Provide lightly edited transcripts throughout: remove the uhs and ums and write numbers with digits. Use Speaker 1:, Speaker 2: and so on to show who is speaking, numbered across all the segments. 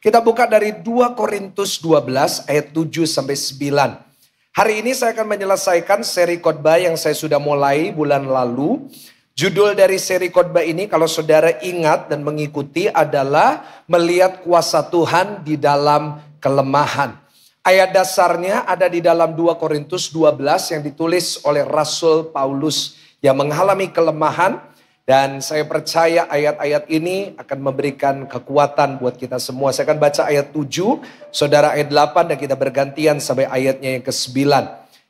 Speaker 1: Kita buka dari 2 Korintus 12 ayat 7 sampai 9. Hari ini saya akan menyelesaikan seri khotbah yang saya sudah mulai bulan lalu. Judul dari seri khotbah ini kalau saudara ingat dan mengikuti adalah melihat kuasa Tuhan di dalam kelemahan. Ayat dasarnya ada di dalam 2 Korintus 12 yang ditulis oleh Rasul Paulus yang mengalami kelemahan. Dan saya percaya ayat-ayat ini akan memberikan kekuatan buat kita semua. Saya akan baca ayat 7, saudara ayat 8 dan kita bergantian sampai ayatnya yang ke-9.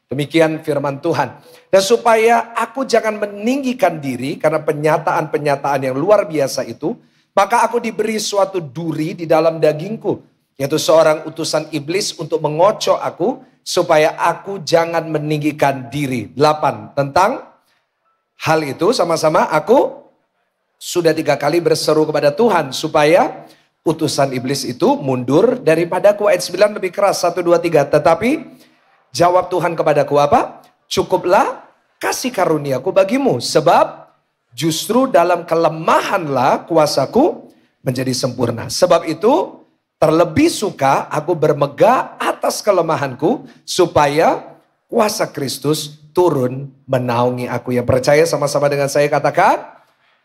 Speaker 1: Demikian firman Tuhan. Dan supaya aku jangan meninggikan diri karena penyataan-penyataan yang luar biasa itu, maka aku diberi suatu duri di dalam dagingku, yaitu seorang utusan iblis untuk mengocok aku, supaya aku jangan meninggikan diri. 8. Tentang hal itu sama-sama aku sudah 3 kali berseru kepada Tuhan supaya utusan iblis itu mundur daripadaku. Ayat 9 lebih keras, 1, 2, 3. Tetapi jawab Tuhan kepadaku apa? Cukuplah kasih karuniaku bagimu, sebab justru dalam kelemahanlah kuasaku menjadi sempurna. Sebab itu terlebih suka aku bermegah atas kelemahanku, supaya kuasa Kristus turun menaungi aku. Yang percaya sama-sama dengan saya katakan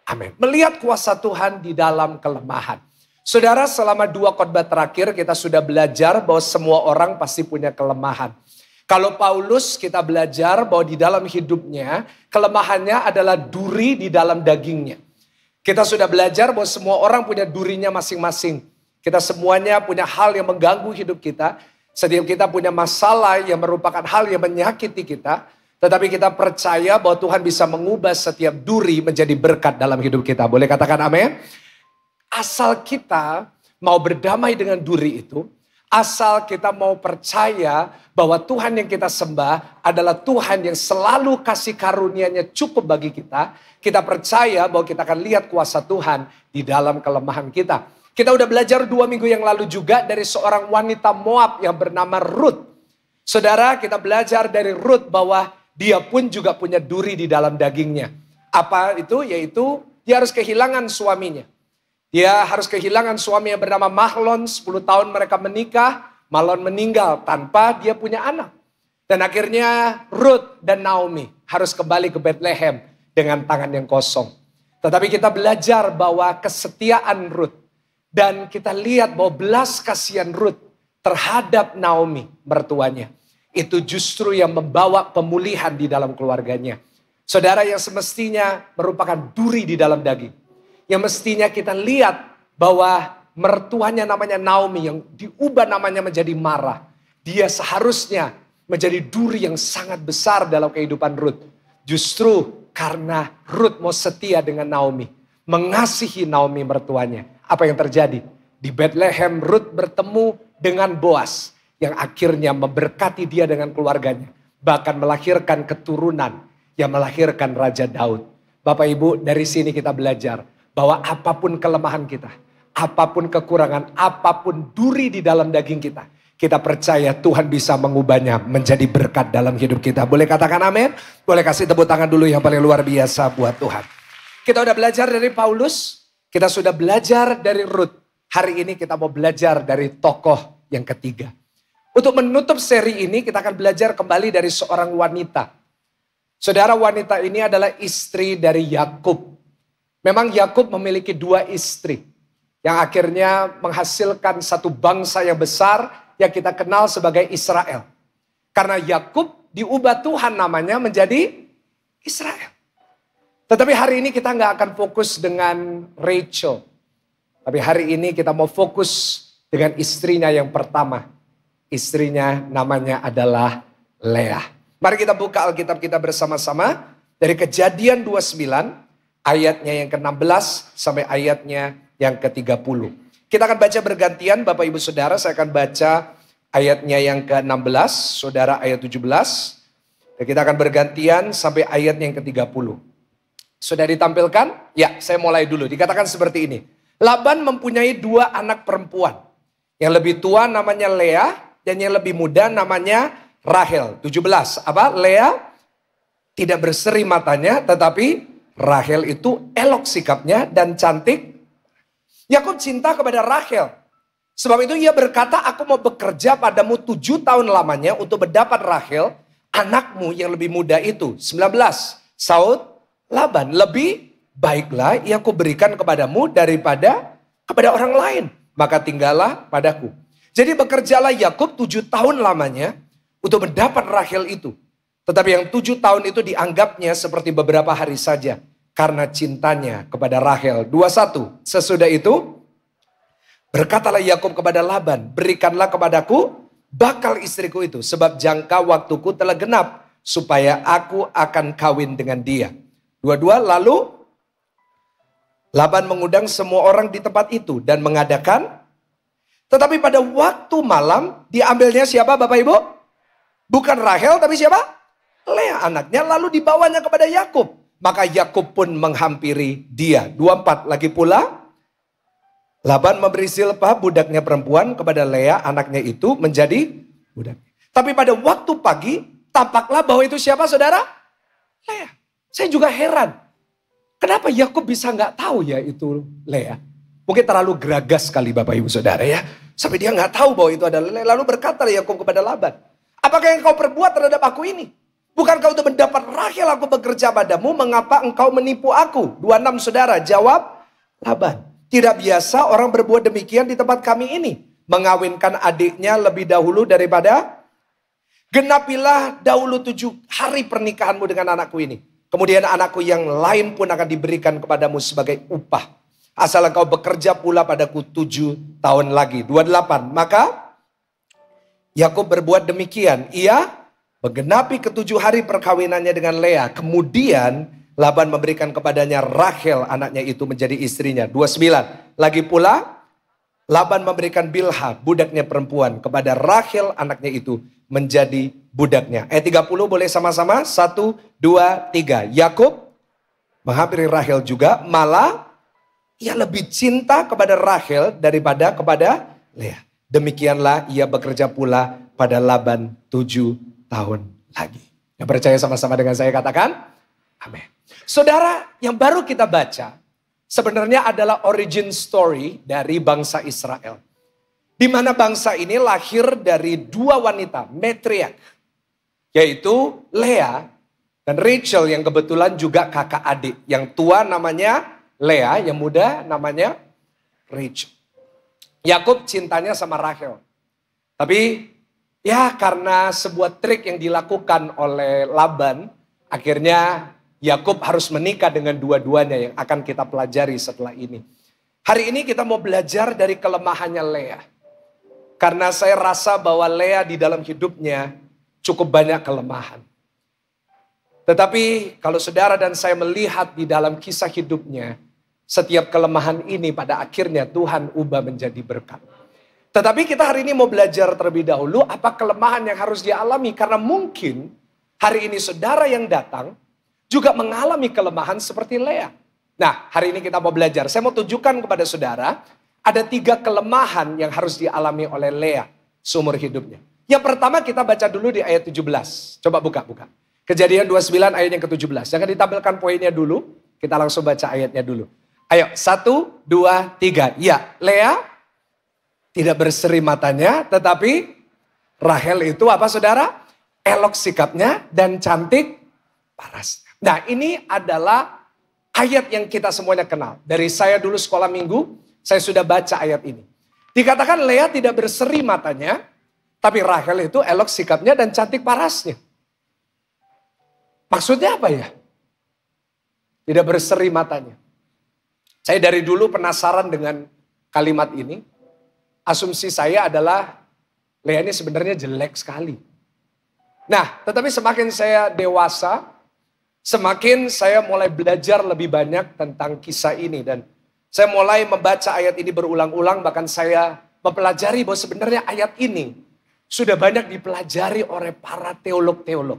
Speaker 1: amin. Melihat kuasa Tuhan di dalam kelemahan. Saudara, selama 2 khotbah terakhir kita sudah belajar bahwa semua orang pasti punya kelemahan. Kalau Paulus kita belajar bahwa di dalam hidupnya kelemahannya adalah duri di dalam dagingnya. Kita sudah belajar bahwa semua orang punya durinya masing-masing. Kita semuanya punya hal yang mengganggu hidup kita. Setiap kita punya masalah yang merupakan hal yang menyakiti kita. Tetapi kita percaya bahwa Tuhan bisa mengubah setiap duri menjadi berkat dalam hidup kita. Boleh katakan amin? Asal kita mau berdamai dengan duri itu. Asal kita mau percaya bahwa Tuhan yang kita sembah adalah Tuhan yang selalu kasih karunia-Nya cukup bagi kita. Kita percaya bahwa kita akan lihat kuasa Tuhan di dalam kelemahan kita. Kita udah belajar 2 minggu yang lalu juga dari seorang wanita Moab yang bernama Ruth. Saudara, kita belajar dari Ruth bahwa dia pun juga punya duri di dalam dagingnya. Apa itu? Yaitu dia harus kehilangan suaminya. Dia harus kehilangan suami yang bernama Mahlon. 10 tahun mereka menikah. Mahlon meninggal tanpa dia punya anak. Dan akhirnya Ruth dan Naomi harus kembali ke Bethlehem dengan tangan yang kosong. Tetapi kita belajar bahwa kesetiaan Ruth. Dan kita lihat bahwa belas kasihan Ruth terhadap Naomi mertuanya. Itu justru yang membawa pemulihan di dalam keluarganya. Saudara, yang semestinya merupakan duri di dalam daging. Yang mestinya kita lihat bahwa mertuanya namanya Naomi yang diubah namanya menjadi Mara. Dia seharusnya menjadi duri yang sangat besar dalam kehidupan Ruth. Justru karena Ruth mau setia dengan Naomi. Mengasihi Naomi mertuanya. Apa yang terjadi? Di Bethlehem Ruth bertemu dengan Boas. Yang akhirnya memberkati dia dengan keluarganya. Bahkan melahirkan keturunan yang melahirkan Raja Daud. Bapak Ibu, dari sini kita belajar bahwa apapun kelemahan kita, apapun kekurangan, apapun duri di dalam daging kita, kita percaya Tuhan bisa mengubahnya menjadi berkat dalam hidup kita. Boleh katakan amin? Boleh kasih tepuk tangan dulu yang paling luar biasa buat Tuhan. Kita udah belajar dari Paulus, kita sudah belajar dari Ruth. Hari ini kita mau belajar dari tokoh yang ketiga. Untuk menutup seri ini kita akan belajar kembali dari seorang wanita. Saudara, wanita ini adalah istri dari Yakub. Memang Yakub memiliki 2 istri. Yang akhirnya menghasilkan satu bangsa yang besar yang kita kenal sebagai Israel. Karena Yakub diubah Tuhan namanya menjadi Israel. Tetapi hari ini kita nggak akan fokus dengan Rachel. Tapi hari ini kita mau fokus dengan istrinya yang pertama. Istrinya namanya adalah Leah. Mari kita buka Alkitab kita bersama-sama. Dari Kejadian 29 ayatnya yang ke-16 sampai ayatnya yang ke-30. Kita akan baca bergantian Bapak Ibu Saudara. Saya akan baca ayatnya yang ke-16, Saudara ayat 17. Dan kita akan bergantian sampai ayatnya yang ke-30. Sudah ditampilkan? Ya, saya mulai dulu. Dikatakan seperti ini. Laban mempunyai 2 anak perempuan. Yang lebih tua namanya Leah. Dan yang lebih muda namanya Rahel. 17. Apa? Leah tidak berseri matanya, tetapi Rahel itu elok sikapnya dan cantik. Yakub cinta kepada Rahel. Sebab itu ia berkata, aku mau bekerja padamu 7 tahun lamanya untuk mendapat Rahel, anakmu yang lebih muda itu. 19. Saud Laban, lebih baiklah ia kuberikan kepadamu daripada kepada orang lain. Maka tinggallah padaku. Jadi bekerjalah Yakub 7 tahun lamanya untuk mendapat Rahel itu. Tetapi yang 7 tahun itu dianggapnya seperti beberapa hari saja. Karena cintanya kepada Rahel. 21. Sesudah itu berkatalah Yakub kepada Laban, berikanlah kepadaku bakal istriku itu. Sebab jangka waktuku telah genap. Supaya aku akan kawin dengan dia. 22. Lalu Laban mengundang semua orang di tempat itu. Dan mengadakan. Tetapi pada waktu malam diambilnya siapa Bapak Ibu? Bukan Rahel tapi siapa? Lea anaknya, lalu dibawanya kepada Yakub. Maka Yakub pun menghampiri dia. 24. Lagi pula Laban memberi Zilpah budaknya perempuan kepada Lea anaknya itu menjadi budak. Tapi pada waktu pagi tampaklah bahwa itu siapa saudara? Lea. Saya juga heran. Kenapa Yakub bisa nggak tahu ya itu Lea? Mungkin terlalu geragas sekali Bapak Ibu Saudara ya. Sampai dia nggak tahu bahwa itu adalah Lea. Lalu berkata Yakub kepada Laban, apakah yang kau perbuat terhadap aku ini? Bukankah untuk mendapat Rahel aku bekerja padamu? Mengapa engkau menipu aku? 26 saudara jawab Laban. Tidak biasa orang berbuat demikian di tempat kami ini. Mengawinkan adiknya lebih dahulu daripada. Genapilah dahulu 7 hari pernikahanmu dengan anakku ini. Kemudian anakku yang lain pun akan diberikan kepadamu sebagai upah. Asal engkau bekerja pula padaku 7 tahun lagi. 28. Maka Yakub berbuat demikian. Ia menggenapi ke-7 hari perkawinannya dengan Lea. Kemudian Laban memberikan kepadanya Rahel anaknya itu menjadi istrinya. 29. Lagi pula Laban memberikan Bilha budaknya perempuan kepada Rahel anaknya itu menjadi budaknya. Ayat 30 boleh sama-sama. 1, 2, 3. Yakub menghampiri Rahel juga. Malah ia lebih cinta kepada Rahel daripada kepada Lea. Demikianlah ia bekerja pula pada Laban 7 tahun lagi. Yang percaya sama-sama dengan saya katakan, amin. Saudara, yang baru kita baca sebenarnya adalah origin story dari bangsa Israel. Di mana bangsa ini lahir dari 2 wanita, matriarch, yaitu Lea dan Rachel yang kebetulan juga kakak adik. Yang tua namanya Lea, yang muda namanya Rachel. Yakub cintanya sama Rahel. Tapi ya karena sebuah trik yang dilakukan oleh Laban, akhirnya Yakub harus menikah dengan dua-duanya yang akan kita pelajari setelah ini. Hari ini kita mau belajar dari kelemahannya Lea. Karena saya rasa bahwa Lea di dalam hidupnya cukup banyak kelemahan. Tetapi kalau saudara dan saya melihat di dalam kisah hidupnya, setiap kelemahan ini pada akhirnya Tuhan ubah menjadi berkat. Tetapi kita hari ini mau belajar terlebih dahulu apa kelemahan yang harus dialami. Karena mungkin hari ini saudara yang datang juga mengalami kelemahan seperti Lea. Nah hari ini kita mau belajar. Saya mau tunjukkan kepada saudara ada 3 kelemahan yang harus dialami oleh Lea seumur hidupnya. Yang pertama kita baca dulu di ayat 17. Coba buka. Kejadian 29 ayat yang ke-17. Jangan ditampilkan poinnya dulu. Kita langsung baca ayatnya dulu. Ayo 1, 2, 3. Ya Lea tidak berseri matanya, tetapi Rahel itu apa saudara? Elok sikapnya dan cantik parasnya. Nah ini adalah ayat yang kita semuanya kenal. Dari saya dulu sekolah minggu, saya sudah baca ayat ini. Dikatakan Lea tidak berseri matanya, tapi Rahel itu elok sikapnya dan cantik parasnya. Maksudnya apa ya? Tidak berseri matanya. Saya dari dulu penasaran dengan kalimat ini. Asumsi saya adalah Lea ini sebenarnya jelek sekali. Nah, tetapi semakin saya dewasa, semakin saya mulai belajar lebih banyak tentang kisah ini. Dan saya mulai membaca ayat ini berulang-ulang, bahkan saya mempelajari bahwa sebenarnya ayat ini sudah banyak dipelajari oleh para teolog-teolog.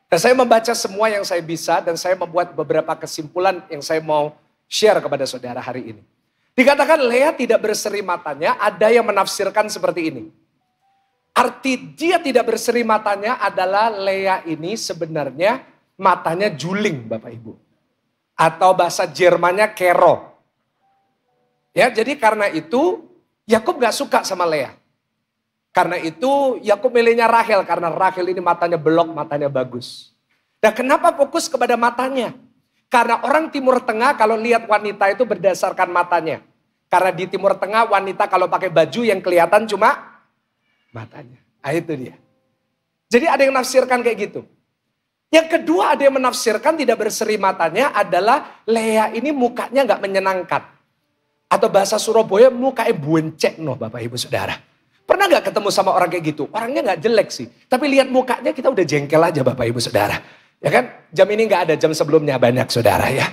Speaker 1: Dan saya membaca semua yang saya bisa dan saya membuat beberapa kesimpulan yang saya mau share kepada saudara hari ini. Dikatakan Lea tidak berseri matanya, ada yang menafsirkan seperti ini. Arti dia tidak berseri matanya adalah Lea ini sebenarnya matanya juling Bapak Ibu. Atau bahasa Jermannya kero. Ya, jadi karena itu Yakub gak suka sama Lea. Karena itu Yakub milihnya Rahel, karena Rahel ini matanya belok, matanya bagus. Nah, kenapa fokus kepada matanya? Karena orang Timur Tengah kalau lihat wanita itu berdasarkan matanya. Karena di Timur Tengah wanita kalau pakai baju yang kelihatan cuma matanya. Nah, itu dia. Jadi ada yang menafsirkan kayak gitu. Yang kedua ada yang menafsirkan tidak berseri matanya adalah Lea ini mukanya gak menyenangkan. Atau bahasa Surabaya mukanya buencek noh Bapak Ibu Saudara. Pernah gak ketemu sama orang kayak gitu? Orangnya gak jelek sih. Tapi lihat mukanya kita udah jengkel aja Bapak Ibu Saudara. Ya kan? Jam ini gak ada, jam sebelumnya banyak Saudara ya.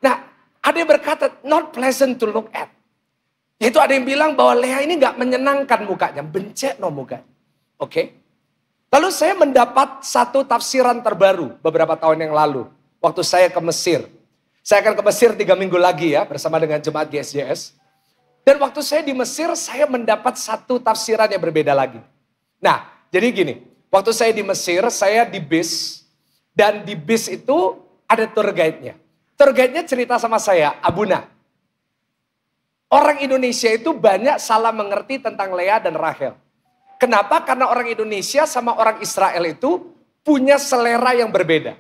Speaker 1: Nah ada yang berkata not pleasant to look at. Yaitu ada yang bilang bahwa Lea ini gak menyenangkan mukanya. Bencek noh mukanya. Oke. Lalu saya mendapat satu tafsiran terbaru beberapa tahun yang lalu. Waktu saya ke Mesir. Saya akan ke Mesir 3 minggu lagi ya bersama dengan jemaat GSJS. Dan waktu saya di Mesir saya mendapat satu tafsiran yang berbeda lagi. Nah jadi gini. Waktu saya di Mesir saya di bis. Dan di bis itu ada tour guide-nya. Tour guide-nya cerita sama saya, Abuna. Orang Indonesia itu banyak salah mengerti tentang Lea dan Rahel. Kenapa? Karena orang Indonesia sama orang Israel itu punya selera yang berbeda.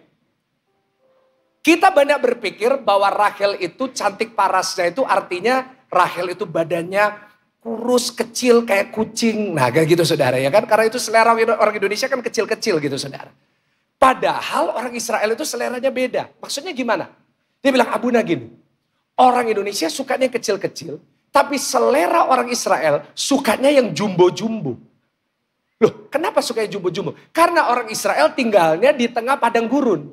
Speaker 1: Kita banyak berpikir bahwa Rahel itu cantik parasnya itu artinya Rahel itu badannya kurus, kecil kayak kucing. Nah kayak gitu saudara ya kan. Karena itu selera orang Indonesia kan kecil-kecil gitu saudara. Padahal orang Israel itu seleranya beda. Maksudnya gimana? Dia bilang Abuna gini. Orang Indonesia sukanya kecil-kecil. Tapi selera orang Israel sukanya yang jumbo-jumbo. Loh, kenapa suka jumbo-jumbo? Karena orang Israel tinggalnya di tengah padang gurun.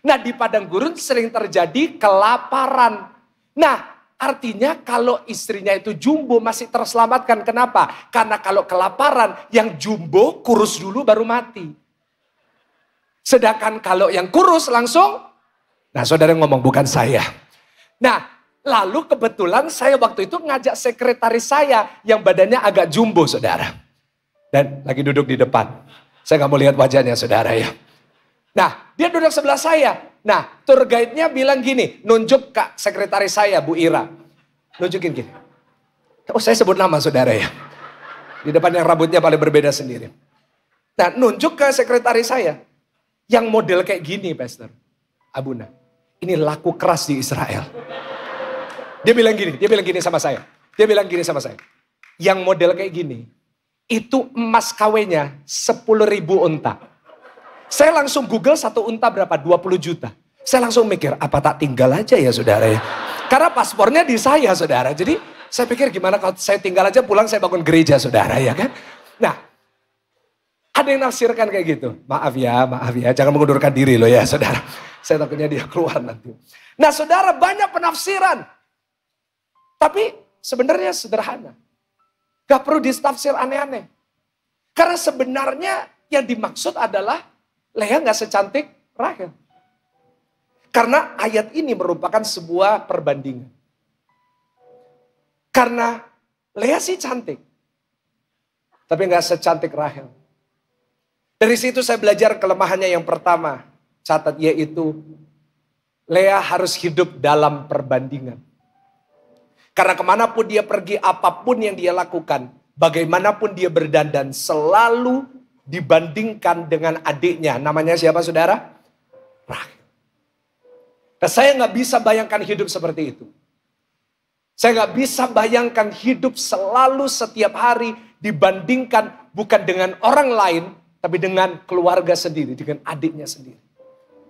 Speaker 1: Nah, di padang gurun sering terjadi kelaparan. Nah, artinya kalau istrinya itu jumbo masih terselamatkan. Kenapa? Karena kalau kelaparan, yang jumbo kurus dulu baru mati. Sedangkan kalau yang kurus langsung, nah saudara ngomong bukan saya. Nah, lalu kebetulan saya waktu itu ngajak sekretaris saya yang badannya agak jumbo saudara. Dan lagi duduk di depan. Saya gak mau lihat wajahnya saudara ya. Nah dia duduk sebelah saya. Nah tour guide-nya bilang gini. Nunjuk kak sekretaris saya Bu Ira. Nunjukin gini. Oh saya sebut nama saudara ya. Di depan yang rambutnya paling berbeda sendiri. Nah nunjuk ke sekretaris saya. Yang model kayak gini Pastor. Abuna. Ini laku keras di Israel. Dia bilang gini sama saya. Yang model kayak gini. Itu emas KW-nya 10.000 unta. Saya langsung Google satu unta berapa? 20 juta. Saya langsung mikir, apa tak tinggal aja ya saudara ya. Karena paspornya di saya saudara. Jadi saya pikir gimana kalau saya tinggal aja pulang saya bangun gereja saudara ya kan. Nah ada yang nafsirkan kayak gitu. Maaf ya jangan mengundurkan diri loh ya saudara. Saya takutnya dia keluar nanti. Nah saudara banyak penafsiran. Tapi sebenarnya sederhana. Gak perlu ditafsir aneh-aneh. Karena sebenarnya yang dimaksud adalah Lea gak secantik Rahel. Karena ayat ini merupakan sebuah perbandingan. Karena Lea sih cantik. Tapi gak secantik Rahel. Dari situ saya belajar kelemahannya yang pertama. Catat yaitu Lea harus hidup dalam perbandingan. Karena kemanapun dia pergi, apapun yang dia lakukan, bagaimanapun dia berdandan, selalu dibandingkan dengan adiknya. Namanya siapa saudara? Rahel. Nah, saya gak bisa bayangkan hidup seperti itu. Saya gak bisa bayangkan hidup selalu setiap hari dibandingkan bukan dengan orang lain, tapi dengan keluarga sendiri, dengan adiknya sendiri.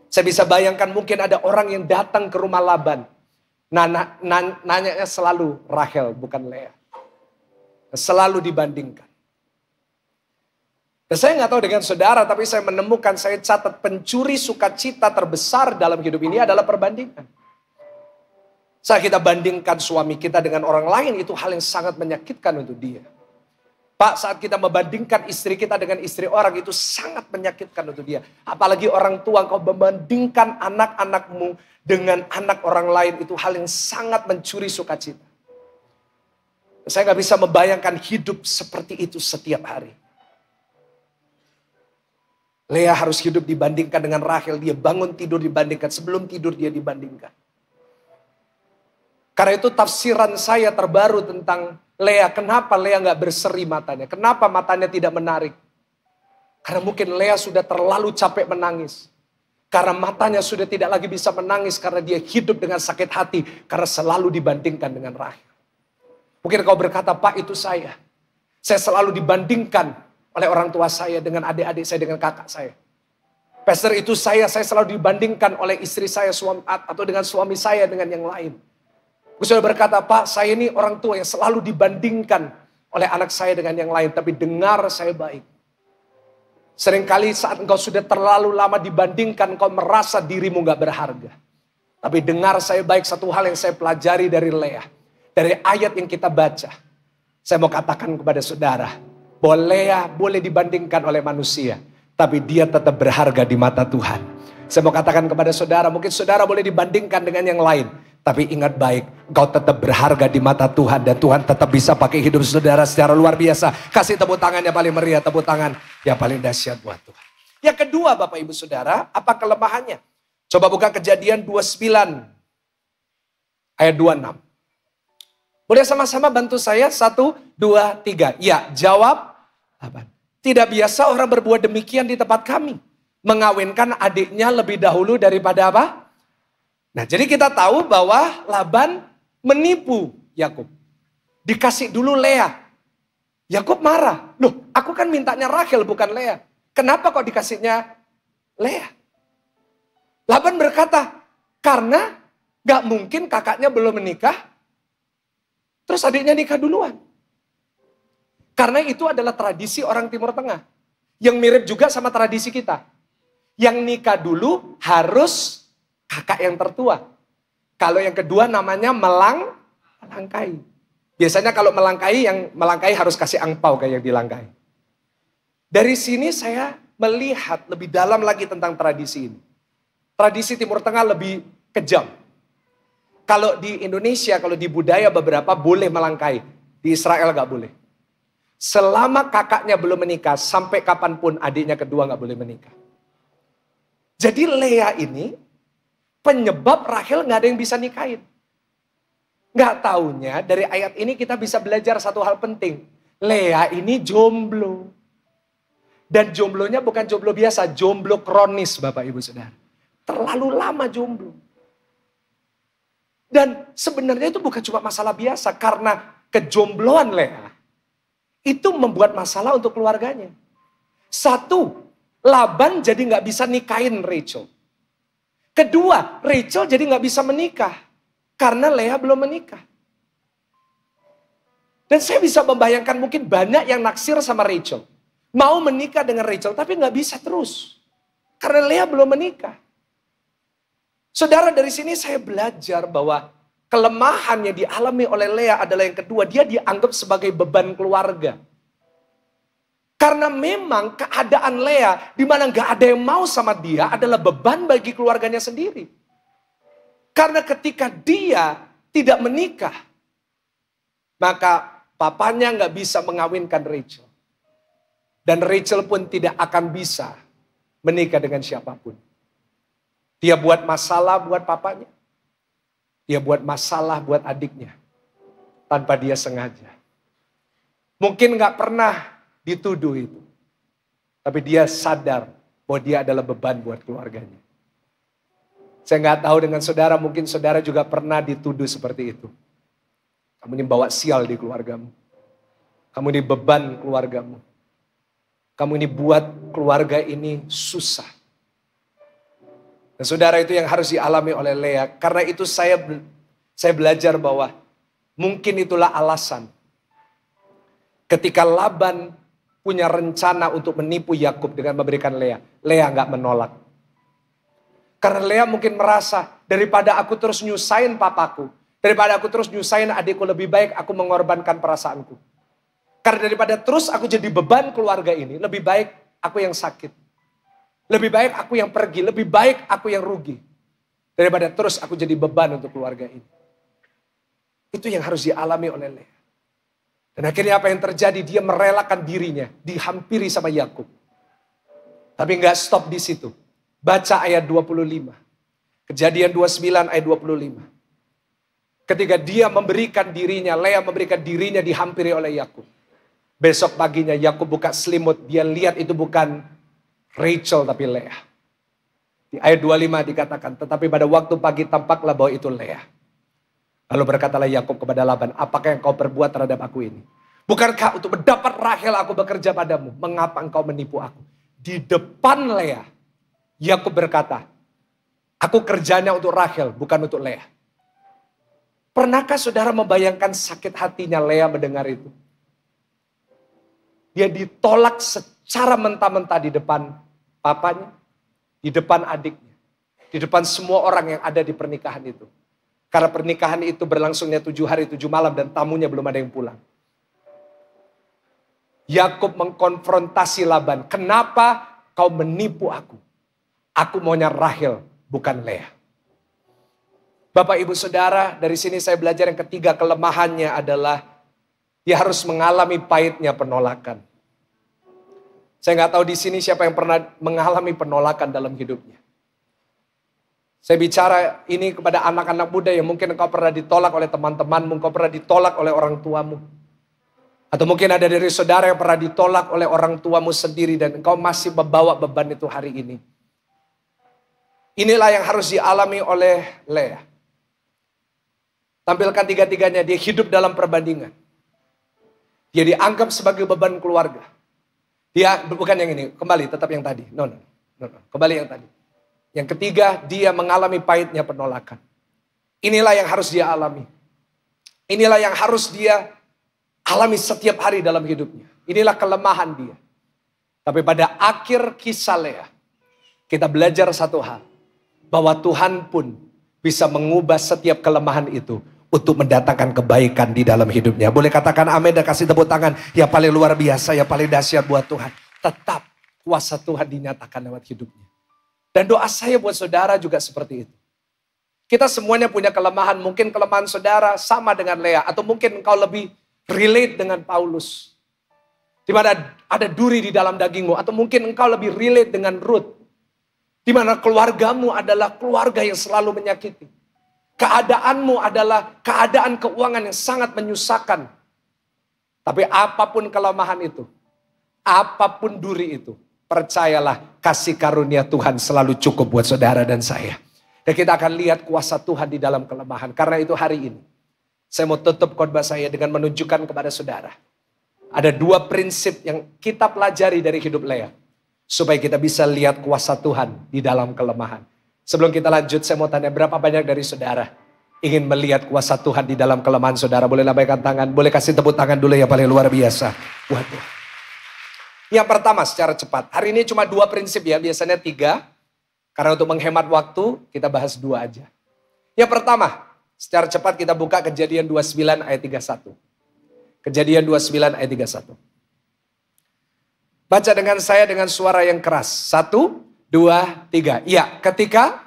Speaker 1: Saya bisa bayangkan mungkin ada orang yang datang ke rumah Laban. Nanyanya selalu Rahel bukan Lea. Selalu dibandingkan. Dan saya nggak tahu dengan saudara, tapi saya menemukan, saya catat pencuri sukacita terbesar dalam hidup ini adalah perbandingan. Saat kita bandingkan suami kita dengan orang lain, itu hal yang sangat menyakitkan untuk dia. Pak, saat kita membandingkan istri kita dengan istri orang, itu sangat menyakitkan untuk dia. Apalagi orang tua, kau membandingkan anak-anakmu dengan anak orang lain, itu hal yang sangat mencuri sukacita. Saya gak bisa membayangkan hidup seperti itu setiap hari. Lea harus hidup dibandingkan dengan Rahel. Dia bangun tidur dibandingkan, sebelum tidur dia dibandingkan. Karena itu tafsiran saya terbaru tentang Lea, kenapa Lea nggak berseri matanya? Kenapa matanya tidak menarik? Karena mungkin Lea sudah terlalu capek menangis. Karena matanya sudah tidak lagi bisa menangis karena dia hidup dengan sakit hati. Karena selalu dibandingkan dengan Rahel. Mungkin kau berkata, Pak itu saya. Saya selalu dibandingkan oleh orang tua saya dengan adik-adik saya, dengan kakak saya. Pastor itu saya selalu dibandingkan oleh istri saya atau dengan suami saya dengan yang lain. Aku sudah berkata, Pak saya ini orang tua yang selalu dibandingkan oleh anak saya dengan yang lain. Tapi dengar saya baik. Seringkali saat engkau sudah terlalu lama dibandingkan, engkau merasa dirimu gak berharga. Tapi dengar saya baik, satu hal yang saya pelajari dari Lea. Dari ayat yang kita baca. Saya mau katakan kepada saudara, bahwa Lea boleh dibandingkan oleh manusia, tapi dia tetap berharga di mata Tuhan. Saya mau katakan kepada saudara, mungkin saudara boleh dibandingkan dengan yang lain, tapi ingat baik, engkau tetap berharga di mata Tuhan, dan Tuhan tetap bisa pakai hidup saudara secara luar biasa. Kasih tepuk tangan yang paling meriah, tepuk tangan yang paling dahsyat buat Tuhan. Yang kedua Bapak Ibu Saudara, apa kelemahannya? Coba buka Kejadian 29 ayat 26. Boleh sama-sama bantu saya? 1, 2, 3. Ya, jawab Laban. Tidak biasa orang berbuat demikian di tempat kami. Mengawinkan adiknya lebih dahulu daripada apa? Nah, jadi kita tahu bahwa Laban menipu Yakub. Dikasih dulu Lea. Yakub marah. Loh, aku kan mintanya Rahel bukan Lea. Kenapa kok dikasihnya Lea? Laban berkata, karena gak mungkin kakaknya belum menikah. Terus adiknya nikah duluan. Karena itu adalah tradisi orang Timur Tengah. Yang mirip juga sama tradisi kita. Yang nikah dulu harus kakak yang tertua. Kalau yang kedua namanya melangkai. Biasanya kalau melangkai, yang melangkai harus kasih angpau kayak yang dilangkai. Dari sini saya melihat lebih dalam lagi tentang tradisi ini. Tradisi Timur Tengah lebih kejam. Kalau di Indonesia, kalau di budaya beberapa boleh melangkai. Di Israel gak boleh. Selama kakaknya belum menikah, sampai kapanpun adiknya kedua gak boleh menikah. Jadi Lea ini, penyebab Rahel gak ada yang bisa nikahin. Gak taunya dari ayat ini kita bisa belajar satu hal penting. Lea ini jomblo. Dan jomblonya bukan jomblo biasa, jomblo kronis Bapak Ibu Saudara. Terlalu lama jomblo. Dan sebenarnya itu bukan cuma masalah biasa, karena kejombloan Lea itu membuat masalah untuk keluarganya. Satu, Laban jadi gak bisa nikahin Rachel. Kedua, Rachel jadi gak bisa menikah, karena Lea belum menikah. Dan saya bisa membayangkan mungkin banyak yang naksir sama Rachel. Mau menikah dengan Rachel, tapi gak bisa terus. Karena Lea belum menikah. Saudara, dari sini saya belajar bahwa kelemahan yang dialami oleh Lea adalah yang kedua. Dia dianggap sebagai beban keluarga. Karena memang keadaan Lea di mana gak ada yang mau sama dia adalah beban bagi keluarganya sendiri. Karena ketika dia tidak menikah, maka papanya gak bisa mengawinkan Rachel. Dan Rachel pun tidak akan bisa menikah dengan siapapun. Dia buat masalah buat papanya. Dia buat masalah buat adiknya. Tanpa dia sengaja. Mungkin gak pernah dituduh itu. Tapi dia sadar bahwa dia adalah beban buat keluarganya. Saya gak tahu dengan saudara, mungkin saudara juga pernah dituduh seperti itu. Kamu ini bawa sial di keluargamu. Kamu ini beban keluargamu. Kamu ini buat keluarga ini susah. Dan saudara, itu yang harus dialami oleh Lea. Karena itu saya belajar bahwa mungkin itulah alasan. Ketika Laban punya rencana untuk menipu Yakub dengan memberikan Lea. Lea gak menolak. Karena Lea mungkin merasa, daripada aku terus nyusahin papaku. Daripada aku terus nyusahin adikku, lebih baik aku mengorbankan perasaanku. Karena daripada terus aku jadi beban keluarga ini, lebih baik aku yang sakit. Lebih baik aku yang pergi, lebih baik aku yang rugi. Daripada terus aku jadi beban untuk keluarga ini. Itu yang harus dialami oleh Lea. Dan akhirnya apa yang terjadi? Dia merelakan dirinya, dihampiri sama Yakub. Tapi gak stop di situ. Baca ayat 25. Kejadian 29 ayat 25. Ketika dia memberikan dirinya, Lea memberikan dirinya dihampiri oleh Yakub. Besok paginya Yakub buka selimut, dia lihat itu bukan Rachel tapi Lea. Di ayat 25 dikatakan, tetapi pada waktu pagi tampaklah bahwa itu Lea. Lalu berkatalah Yakub kepada Laban, apakah yang kau perbuat terhadap aku ini? Bukankah untuk mendapat Rahel aku bekerja padamu? Mengapa engkau menipu aku? Di depan Lea, Yakub berkata, aku kerjanya untuk Rahel, bukan untuk Lea. Pernahkah saudara membayangkan sakit hatinya Lea mendengar itu? Dia ditolak secara mentah-mentah di depan papanya, di depan adiknya, di depan semua orang yang ada di pernikahan itu. Karena pernikahan itu berlangsungnya 7 hari 7 malam dan tamunya belum ada yang pulang. Yakub mengkonfrontasi Laban, kenapa kau menipu aku? Aku maunya Rahel, bukan Lea. Bapak ibu saudara, dari sini saya belajar yang ketiga kelemahannya adalah dia harus mengalami pahitnya penolakan. Saya nggak tahu di sini siapa yang pernah mengalami penolakan dalam hidupnya. Saya bicara ini kepada anak-anak muda yang mungkin engkau pernah ditolak oleh teman-temanmu, engkau pernah ditolak oleh orang tuamu. Atau mungkin ada dari saudara yang pernah ditolak oleh orang tuamu sendiri dan engkau masih membawa beban itu hari ini. Inilah yang harus dialami oleh Lea. Tampilkan tiga-tiganya, dia hidup dalam perbandingan. Dia dianggap sebagai beban keluarga. Dia, bukan yang ini, kembali tetap yang tadi. No, kembali yang tadi. Yang ketiga, dia mengalami pahitnya penolakan. Inilah yang harus dia alami. Inilah yang harus dia alami setiap hari dalam hidupnya. Inilah kelemahan dia. Tapi pada akhir kisah Lea, kita belajar satu hal. Bahwa Tuhan pun bisa mengubah setiap kelemahan itu untuk mendatangkan kebaikan di dalam hidupnya. Boleh katakan amin dan kasih tepuk tangan. Yang paling luar biasa, yang paling dahsyat buat Tuhan. Tetap kuasa Tuhan dinyatakan lewat hidupnya. Dan doa saya buat saudara juga seperti itu. Kita semuanya punya kelemahan. Mungkin kelemahan saudara sama dengan Lea. Atau mungkin engkau lebih relate dengan Paulus. Di mana ada duri di dalam dagingmu. Atau mungkin engkau lebih relate dengan Ruth. Di mana keluargamu adalah keluarga yang selalu menyakiti. Keadaanmu adalah keadaan keuangan yang sangat menyusahkan. Tapi apapun kelemahan itu, apapun duri itu, percayalah kasih karunia Tuhan selalu cukup buat saudara dan saya. Dan kita akan lihat kuasa Tuhan di dalam kelemahan. Karena itu hari ini, saya mau tutup khotbah saya dengan menunjukkan kepada saudara. Ada 2 prinsip yang kita pelajari dari hidup Lea. Supaya kita bisa lihat kuasa Tuhan di dalam kelemahan. Sebelum kita lanjut, saya mau tanya berapa banyak dari saudara ingin melihat kuasa Tuhan di dalam kelemahan saudara? Boleh lambaikan tangan, boleh kasih tepuk tangan dulu yang paling luar biasa. Waduh. Yang pertama secara cepat, hari ini cuma 2 prinsip ya, biasanya 3. Karena untuk menghemat waktu, kita bahas 2 aja. Yang pertama, secara cepat kita buka Kejadian 29 ayat 31. Kejadian 29 ayat 31. Baca dengan saya dengan suara yang keras. 1, 2, 3. Ya, ketika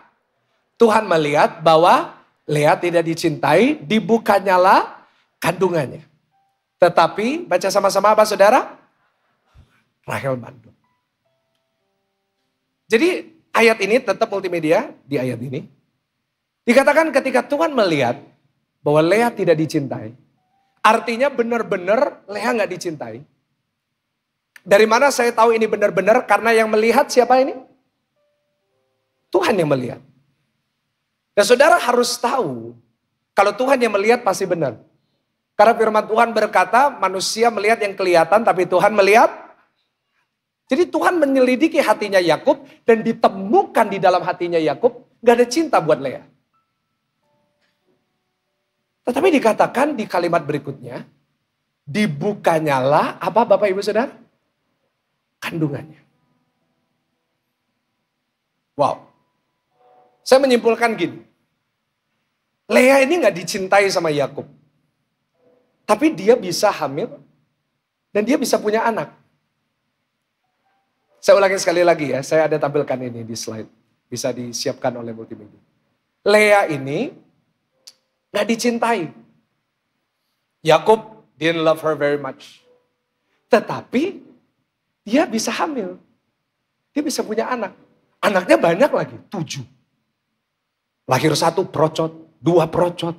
Speaker 1: Tuhan melihat bahwa Lea tidak dicintai, dibukanyalah kandungannya. Tetapi, baca sama-sama apa saudara? Rahel mandul. Jadi ayat ini tetap multimedia di ayat ini. Dikatakan ketika Tuhan melihat bahwa Lea tidak dicintai. Artinya benar-benar Lea nggak dicintai. Dari mana saya tahu ini benar-benar? Karena yang melihat siapa ini? Tuhan yang melihat. Dan saudara harus tahu, kalau Tuhan yang melihat pasti benar. Karena firman Tuhan berkata, manusia melihat yang kelihatan, tapi Tuhan melihat. Jadi Tuhan menyelidiki hatinya Yakub dan ditemukan di dalam hatinya Yakub gak ada cinta buat Lea. Tetapi dikatakan di kalimat berikutnya, dibukanyalah apa Bapak Ibu Saudara? Kandungannya. Wow. Saya menyimpulkan gini. Lea ini gak dicintai sama Yakub. Tapi dia bisa hamil dan dia bisa punya anak. Saya ulangi sekali lagi ya, saya ada tampilkan ini di slide. Bisa disiapkan oleh multimedia. Lea ini gak dicintai. Yakub didn't love her very much. Tetapi dia bisa hamil. Dia bisa punya anak. Anaknya banyak lagi, 7. Lahir 1 procot, 2 procot,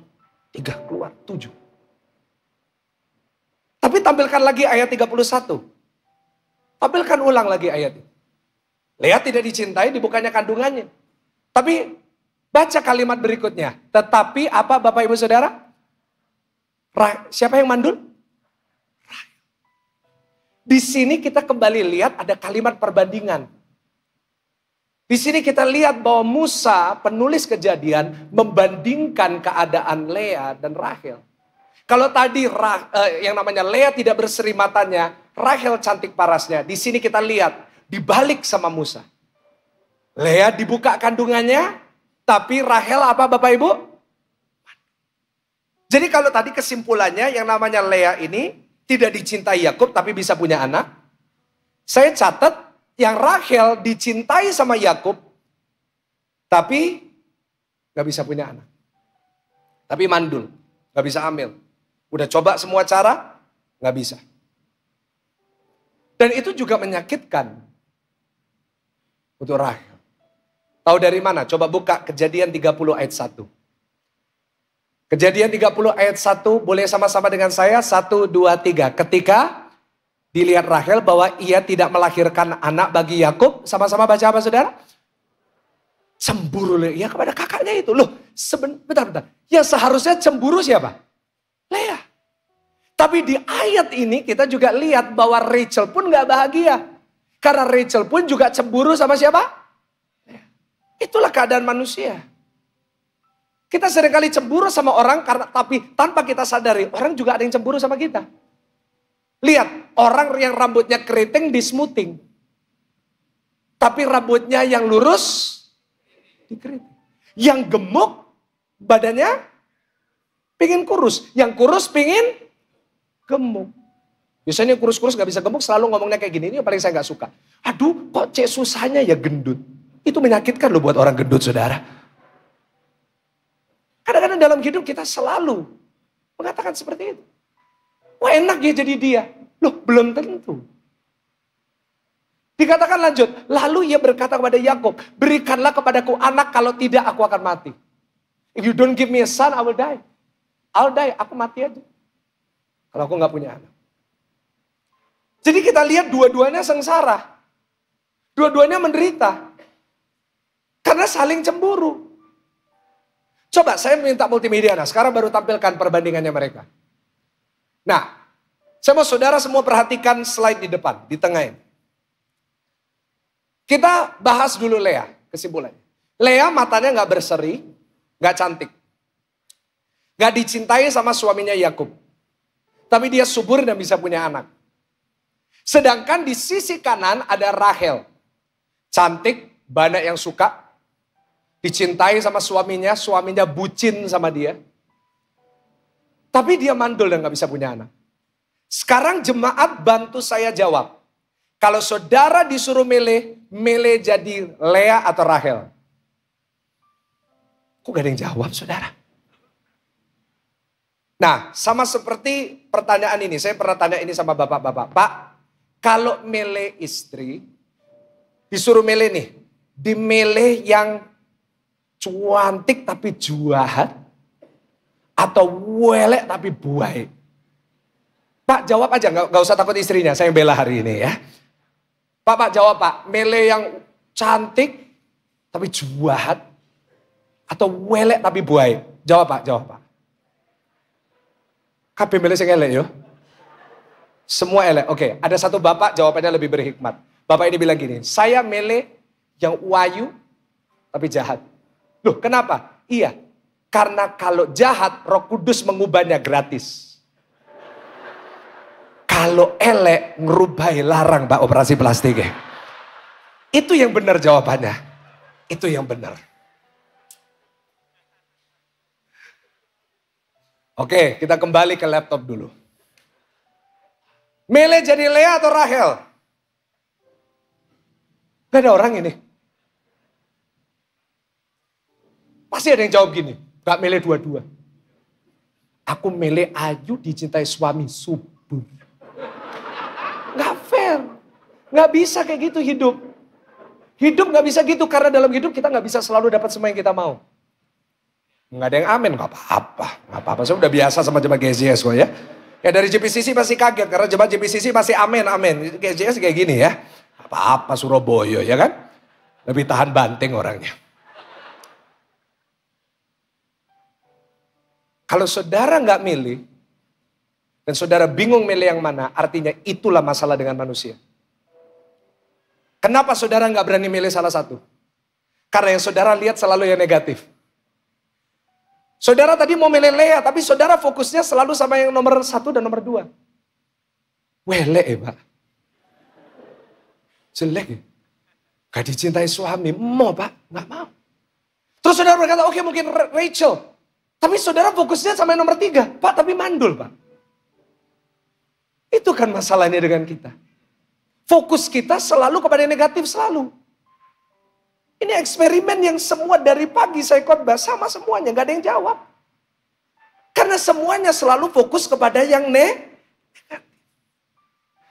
Speaker 1: 3 keluar, 7. Tapi tampilkan lagi ayat 31. Tampilkan ulang lagi ayat ini. Lea tidak dicintai, dibukanya kandungannya. Tapi baca kalimat berikutnya. Tetapi apa Bapak Ibu Saudara? Siapa yang mandul? Di sini kita kembali lihat ada kalimat perbandingan. Di sini kita lihat bahwa Musa, penulis Kejadian, membandingkan keadaan Lea dan Rahel. Kalau tadi yang namanya Lea tidak berseri matanya, Rahel cantik parasnya. Di sini kita lihat dibalik sama Musa. Lea dibuka kandungannya, tapi Rahel apa Bapak Ibu? Jadi kalau tadi kesimpulannya yang namanya Lea ini tidak dicintai Yakub tapi bisa punya anak. Saya catat yang Rahel dicintai sama Yakub tapi gak bisa punya anak. Tapi mandul, gak bisa hamil. Udah coba semua cara, gak bisa. Dan itu juga menyakitkan untuk Rahel. Tahu dari mana? Coba buka Kejadian 30 ayat 1. Kejadian 30 ayat 1, boleh sama-sama dengan saya? 1, 2, 3. Ketika dilihat Rahel bahwa ia tidak melahirkan anak bagi Yakub, sama-sama baca apa saudara? Cemburu Lea kepada kakaknya itu. Loh, bentar. Yang seharusnya cemburu siapa? Lea. Tapi di ayat ini kita juga lihat bahwa Rachel pun gak bahagia. Karena Rachel pun juga cemburu sama siapa? Lea. Itulah keadaan manusia. Kita seringkali cemburu sama orang tapi tanpa kita sadari orang juga ada yang cemburu sama kita. Lihat, orang yang rambutnya keriting dismoothing. Tapi rambutnya yang lurus dikeriting. Yang gemuk badannya pingin kurus. Yang kurus pingin gemuk. Biasanya kurus-kurus gak bisa gemuk selalu ngomongnya kayak gini. Ini yang paling saya gak suka. Aduh kok cek susahnya ya gendut. Itu menyakitkan loh buat orang gendut saudara. Kadang-kadang dalam hidup kita selalu mengatakan seperti itu. Wah enak ya jadi dia. Loh belum tentu. Dikatakan lanjut. Lalu ia berkata kepada Yakub, berikanlah kepadaku anak, kalau tidak aku akan mati. If you don't give me a son, I will die. I'll die, aku mati aja. Kalau aku gak punya anak. Jadi kita lihat dua-duanya sengsara. Dua-duanya menderita. Karena saling cemburu. Coba saya minta multimedia, sekarang baru tampilkan perbandingannya mereka. Nah, saya mau saudara semua perhatikan slide di depan, di tengah ini. Kita bahas dulu Lea, kesimpulannya. Lea matanya gak berseri, gak cantik. Gak dicintai sama suaminya Yakub. Tapi dia subur dan bisa punya anak. Sedangkan di sisi kanan ada Rahel. Cantik, banyak yang suka. Dicintai sama suaminya bucin sama dia. Tapi dia mandul dan gak bisa punya anak. Sekarang jemaat bantu saya jawab. Kalau saudara disuruh milih jadi Lea atau Rahel? Kok gak ada yang jawab saudara? Nah sama seperti pertanyaan ini. Saya pernah tanya ini sama bapak-bapak. Pak, kalau milih istri, disuruh milih nih. Dimilih yang cuantik tapi jahat atau welek tapi baik? Pak jawab aja, gak usah takut istrinya, saya bela hari ini ya. Pak jawab Pak, milih yang cantik tapi jahat atau welek tapi baik? Jawab Pak. Kabeh milih sing elek yo. Semua elek. Oke, ada satu bapak jawabannya lebih berhikmat. Bapak ini bilang gini, saya milih yang wayu tapi jahat. Loh kenapa? Iya, karena kalau jahat Roh Kudus mengubahnya gratis. Kalau elek ngerubai larang Pak operasi plastiknya. Itu yang benar jawabannya. Itu yang benar. Oke, kita kembali ke laptop dulu. Milih jadi Lea atau Rahel? Gak ada orang ini. Pasti ada yang jawab gini, gak milih dua-dua. Aku milih Ayu dicintai suami subur. Gak fair. Gak bisa kayak gitu hidup. Hidup gak bisa gitu karena dalam hidup kita gak bisa selalu dapat semua yang kita mau. Nggak ada yang amin, nggak apa-apa. Nggak apa-apa, saya udah biasa sama jemaat GCS kok ya. Ya dari JPCC pasti kaget, karena jemaat JPCC pasti amin, amin. GCS kayak gini ya. Apa-apa Surabaya ya kan. Lebih tahan banting orangnya. Kalau saudara nggak milih, dan saudara bingung milih yang mana, artinya itulah masalah dengan manusia. Kenapa saudara nggak berani milih salah satu? Karena yang saudara lihat selalu yang negatif. Saudara tadi mau milih Lea, tapi saudara fokusnya selalu sama yang nomor 1 dan nomor 2. Wele Pak. Jelek ya. Gak dicintai suami, mau Pak? Gak mau. Terus saudara berkata, oke mungkin Rachel. Tapi saudara fokusnya sama yang nomor 3. Pak, tapi mandul Pak. Itu kan masalahnya dengan kita. Fokus kita selalu kepada yang negatif selalu. Ini eksperimen yang semua dari pagi saya khotbah sama semuanya, gak ada yang jawab. Karena semuanya selalu fokus kepada yang negatif.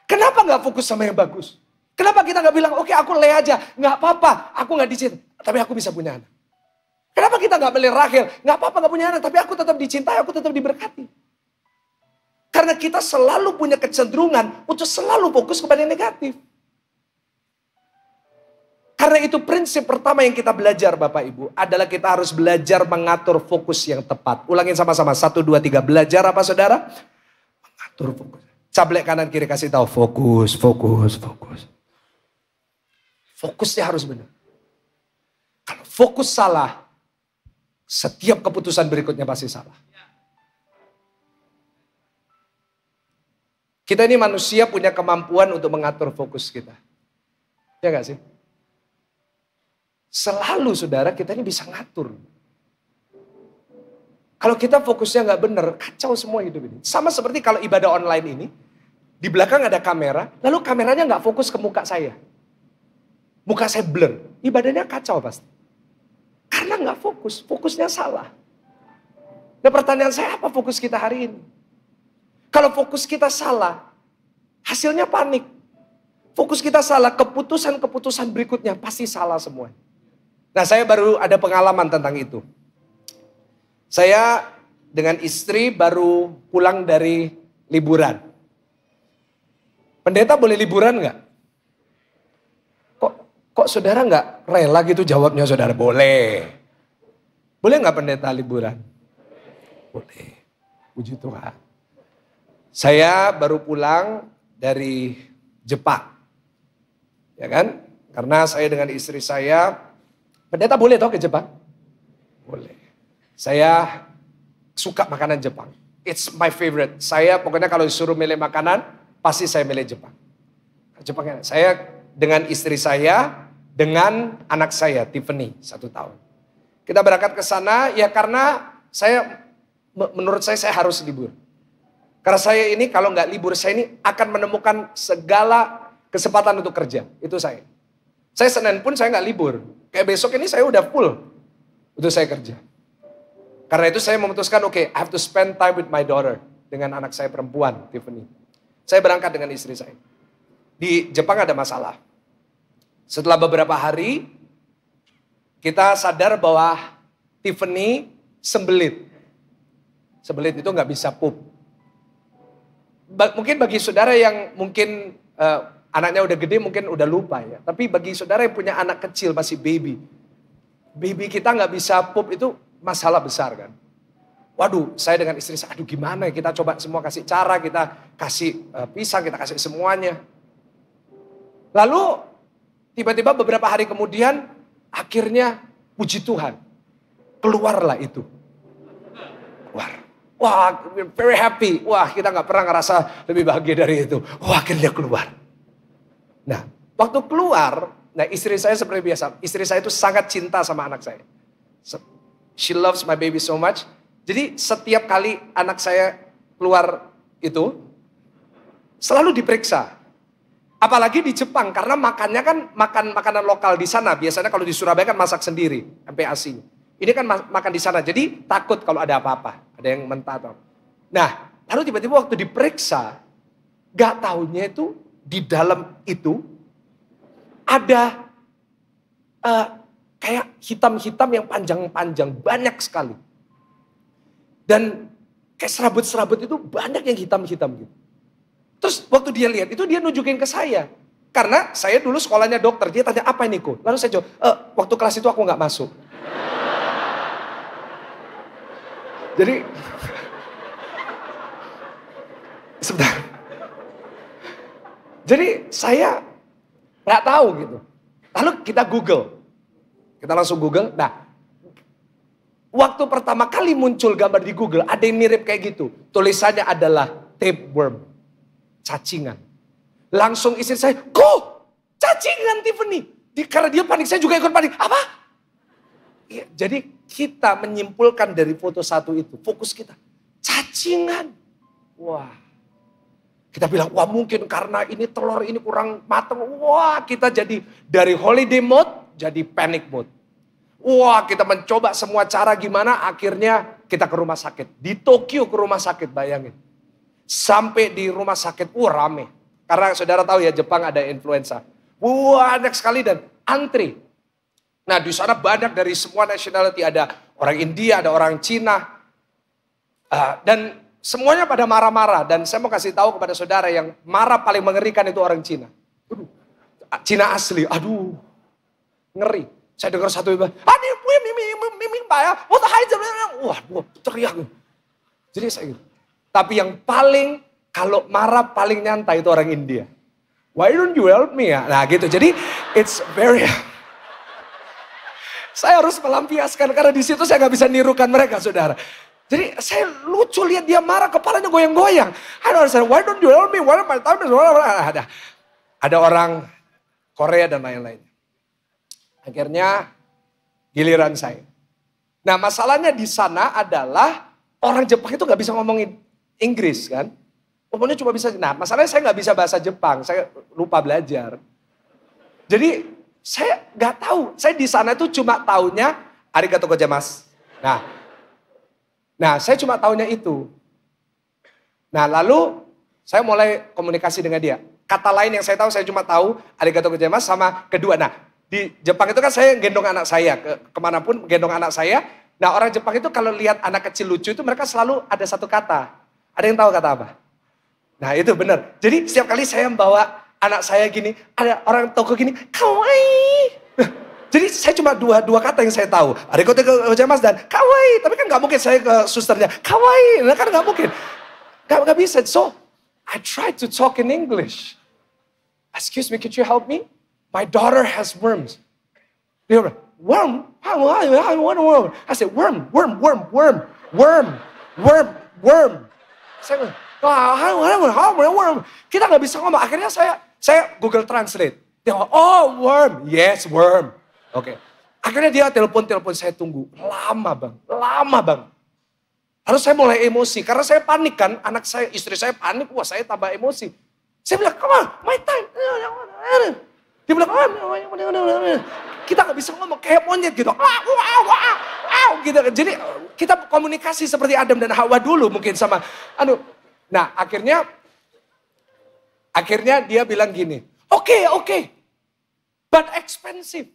Speaker 1: Kenapa gak fokus sama yang bagus? Kenapa kita gak bilang, oke aku Le aja, gak apa-apa, aku gak dicintai, tapi aku bisa punya anak. Kenapa kita gak milih Rahel? Gak apa-apa gak punya anak, tapi aku tetap dicintai, aku tetap diberkati. Karena kita selalu punya kecenderungan untuk selalu fokus kepada yang negatif. Karena itu prinsip pertama yang kita belajar Bapak Ibu adalah kita harus belajar mengatur fokus yang tepat. Ulangin sama-sama, 1, 2, 3. Belajar apa saudara? Mengatur fokus. Cablek kanan kiri kasih tahu fokus, fokus, fokus. Fokusnya harus benar. Kalau fokus salah, setiap keputusan berikutnya pasti salah. Kita ini manusia punya kemampuan untuk mengatur fokus kita. Ya gak sih? Selalu saudara kita ini bisa ngatur. Kalau kita fokusnya nggak benar, kacau semua hidup ini. Sama seperti kalau ibadah online ini, di belakang ada kamera, lalu kameranya nggak fokus ke muka saya. Muka saya blur, ibadahnya kacau pasti. Karena nggak fokus, fokusnya salah. Nah pertanyaan saya, apa fokus kita hari ini? Kalau fokus kita salah, hasilnya panik. Fokus kita salah, keputusan-keputusan berikutnya pasti salah semua. Nah saya baru ada pengalaman tentang itu. Saya dengan istri baru pulang dari liburan. Pendeta boleh liburan nggak? Kok saudara nggak rela gitu jawabnya saudara? Boleh. Boleh nggak pendeta liburan? Boleh. Puji Tuhan. Saya baru pulang dari Jepang. Ya kan? Karena saya dengan istri saya, pendeta boleh toh ke Jepang? Boleh. Saya suka makanan Jepang. It's my favorite. Saya pokoknya kalau disuruh milih makanan, pasti saya milih Jepang. Jepang. Saya dengan istri saya, dengan anak saya, Tiffany, 1 tahun. Kita berangkat ke sana ya karena menurut saya harus libur. Karena saya ini kalau nggak libur, saya ini akan menemukan segala kesempatan untuk kerja. Itu saya. Saya Senin pun saya nggak libur. Kayak besok ini saya udah full. Itu saya kerja. Karena itu saya memutuskan, oke, I have to spend time with my daughter. Dengan anak saya perempuan, Tiffany. Saya berangkat dengan istri saya. Di Jepang ada masalah. Setelah beberapa hari, kita sadar bahwa Tiffany sembelit. Sembelit itu nggak bisa pup. Mungkin bagi saudara yang mungkin anaknya udah gede mungkin udah lupa ya. Tapi bagi saudara yang punya anak kecil masih baby. Baby kita nggak bisa pup itu masalah besar kan. Waduh saya dengan istri saya, aduh gimana ya, kita coba semua kasih cara, kita kasih pisang, kita kasih semuanya. Lalu tiba-tiba beberapa hari kemudian akhirnya puji Tuhan. Keluarlah itu. Keluar. Wah very happy. Wah kita gak pernah ngerasa lebih bahagia dari itu. Wah akhirnya keluar. Nah, waktu keluar, nah istri saya seperti biasa. Istri saya itu sangat cinta sama anak saya. She loves my baby so much. Jadi setiap kali anak saya keluar itu, selalu diperiksa. Apalagi di Jepang, karena makannya kan makan makanan lokal di sana. Biasanya kalau di Surabaya kan masak sendiri, MPASI. Ini kan makan di sana, jadi takut kalau ada apa-apa. Ada yang mentah atau. Nah, lalu tiba-tiba waktu diperiksa, gak taunya itu di dalam itu ada kayak hitam-hitam yang panjang-panjang, banyak sekali. Dan kayak serabut-serabut itu banyak yang hitam-hitam gitu. Terus waktu dia lihat itu dia nunjukin ke saya. Karena saya dulu sekolahnya dokter, dia tanya apa ini kok? Lalu saya jawab, waktu kelas itu aku nggak masuk. Jadi, sebentar. Jadi saya nggak tahu gitu. Lalu kita Google. Kita langsung Google. Nah, waktu pertama kali muncul gambar di Google, ada yang mirip kayak gitu. Tulisannya adalah tapeworm. Cacingan. Langsung istri saya, kok cacingan Tiffany? Karena dia panik, saya juga ikut panik. Apa? Ya, jadi kita menyimpulkan dari foto satu itu, fokus kita. Cacingan. Wah. Kita bilang, wah mungkin karena ini telur ini kurang matang. Wah, kita jadi dari holiday mode jadi panic mode. Wah, kita mencoba semua cara gimana, akhirnya kita ke rumah sakit. Di Tokyo ke rumah sakit, bayangin. Sampai di rumah sakit, rame. Karena saudara tahu ya, Jepang ada influenza. Banyak sekali dan antri. Nah, di sana banyak dari semua nationality, ada orang India, ada orang Cina. Dan semuanya pada marah-marah. Dan saya mau kasih tahu kepada saudara yang marah paling mengerikan itu orang Cina. Cina asli, aduh, ngeri. Saya dengar satu ibu, wah, teriak. Jadi saya gitu. Tapi yang paling, kalau marah paling nyantai itu orang India. Why don't you help me ya? Nah gitu, jadi it's very... Saya harus melampiaskan karena di situ saya nggak bisa nirukan mereka, saudara. Jadi saya lucu lihat dia marah, kepalanya goyang-goyang. I don't understand, why don't you help me? Why am I talking? Ada orang Korea dan lain-lain. Akhirnya giliran saya. Nah masalahnya di sana adalah orang Jepang itu nggak bisa ngomongin Inggris kan. Ngomongnya cuma bisa, nah masalahnya saya nggak bisa bahasa Jepang, saya lupa belajar. Jadi saya nggak tahu, saya di sana tuh cuma taunya arigatou gozaimasu. Nah saya cuma taunya itu. Nah lalu saya mulai komunikasi dengan dia. Kata lain yang saya tahu, saya cuma tahu arigatou gozaimasu sama kedua. Nah di Jepang itu kan saya gendong anak saya, kemanapun gendong anak saya. Nah orang Jepang itu kalau lihat anak kecil lucu itu mereka selalu ada satu kata. Ada yang tahu kata apa? Nah itu benar. Jadi setiap kali saya membawa anak saya gini, ada orang toko gini, kawaii. Jadi saya cuma dua kata yang saya tahu. Arigatou gozaimasu dan kawaii. Tapi kan nggak mungkin saya ke susternya, kawaii. Nah kan nggak mungkin. Nggak bisa. So I try to talk in English. Excuse me, could you help me? My daughter has worms. Dia bilang, worm? What worm? I said, worm. Saya bilang, worm. Kita nggak bisa ngomong. Akhirnya saya Google Translate. Dia ngomong, oh worm. Yes, worm. Oke. Akhirnya dia telepon, saya tunggu. Lama bang. Lalu saya mulai emosi. Karena saya panik kan. Anak saya, istri saya panik. Wah saya tambah emosi. Saya bilang, come on, my time. Dia bilang, kita gak bisa ngomong kayak monyet gitu. Gitu. Jadi kita komunikasi seperti Adam dan Hawa dulu mungkin sama. Nah akhirnya dia bilang gini, oke, but expensive.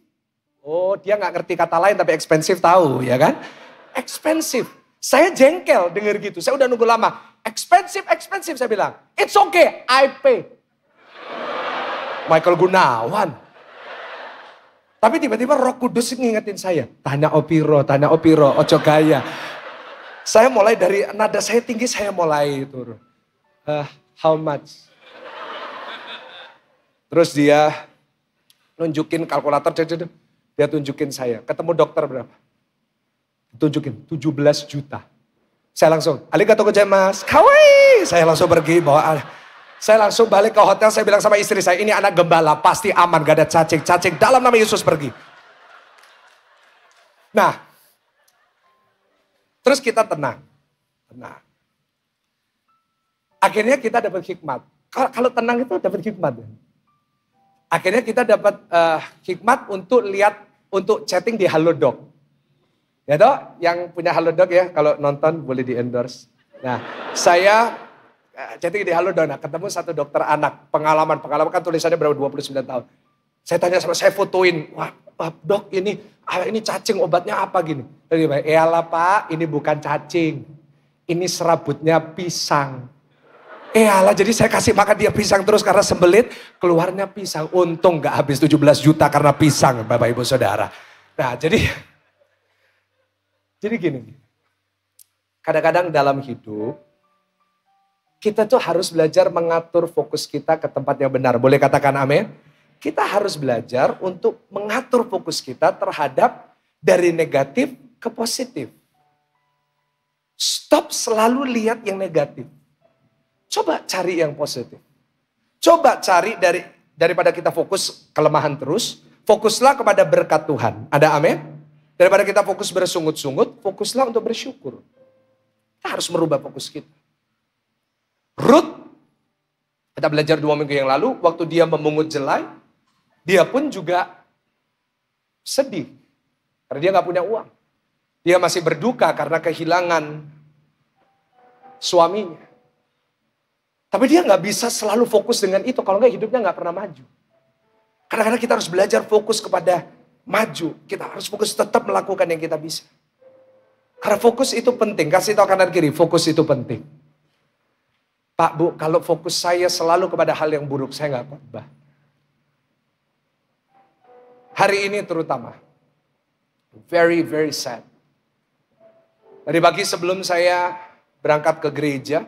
Speaker 1: Oh dia gak ngerti kata lain tapi expensive tahu ya kan. Expensive. Saya jengkel denger gitu, saya udah nunggu lama. Expensive saya bilang, it's okay, I pay. Michael Gunawan. Tapi tiba-tiba Roh Kudus ngingetin saya. Tanya Opiro, ojo gaya. Saya mulai dari nada saya tinggi, saya mulai turun. How much? Terus dia nunjukin kalkulator, dia tunjukin saya. Ketemu dokter berapa? Tunjukin 17 juta. Saya langsung, arigatou gozaimasu, kawaii. Saya langsung pergi bawa. Saya langsung balik ke hotel, saya bilang sama istri saya, ini anak gembala, pasti aman, gak ada cacing. Dalam nama Yesus pergi. Nah, terus kita tenang. Akhirnya kita dapat hikmat. Kalau tenang itu dapat hikmat. Akhirnya kita dapat hikmat untuk chatting di Halodoc. Ya toh, yang punya Halodoc ya, kalau nonton boleh di endorse. Nah, saya chatting di Halodoc, ketemu satu dokter anak, pengalaman kan tulisannya berapa 29 tahun. Saya tanya sama saya fotoin, wah dok ini cacing obatnya apa gini. Tadi iyalah pak, ini bukan cacing, ini serabutnya pisang. Alah, jadi saya kasih makan dia pisang terus karena sembelit, keluarnya pisang. Untung gak habis 17 juta karena pisang, Bapak Ibu Saudara. Nah, jadi gini. Kadang-kadang dalam hidup, kita tuh harus belajar mengatur fokus kita ke tempat yang benar. Boleh katakan amin? Kita harus belajar untuk mengatur fokus kita terhadap dari negatif ke positif. Stop selalu lihat yang negatif. Coba cari yang positif. Coba cari daripada kita fokus kelemahan terus, fokuslah kepada berkat Tuhan. Ada amin? Daripada kita fokus bersungut-sungut, fokuslah untuk bersyukur. Kita harus merubah fokus kita. Ruth, kita belajar 2 minggu yang lalu, waktu dia memungut jelai, dia pun juga sedih. Karena dia gak punya uang. Dia masih berduka karena kehilangan suaminya. Tapi dia gak bisa selalu fokus dengan itu. Kalau enggak hidupnya gak pernah maju. Kadang-kadang kita harus belajar fokus kepada maju. Kita harus fokus tetap melakukan yang kita bisa. Karena fokus itu penting. Kasih tahu kanan kiri, fokus itu penting. Pak, Bu, kalau fokus saya selalu kepada hal yang buruk, saya gak khotbah. Hari ini terutama. Very, very sad. Dari pagi sebelum saya berangkat ke gereja,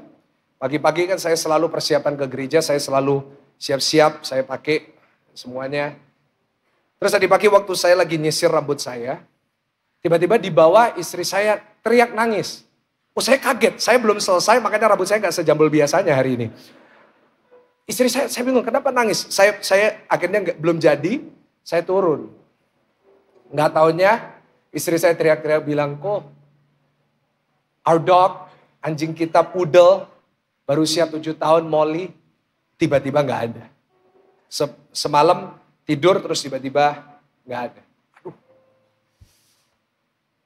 Speaker 1: pagi-pagi kan saya selalu persiapan ke gereja, saya selalu siap-siap, saya pakai semuanya. Terus tadi pagi waktu saya lagi nyisir rambut saya, tiba-tiba di bawah istri saya teriak nangis. Oh, saya kaget, saya belum selesai, makanya rambut saya gak sejambul biasanya hari ini. Istri saya bingung, kenapa nangis? Saya akhirnya belum jadi, saya turun. Nggak taunya, istri saya teriak-teriak bilang, kok our dog, anjing kita poodle, baru usia 7 tahun, Molly, tiba-tiba nggak ada. Semalam tidur terus tiba-tiba nggak ada. Aduh.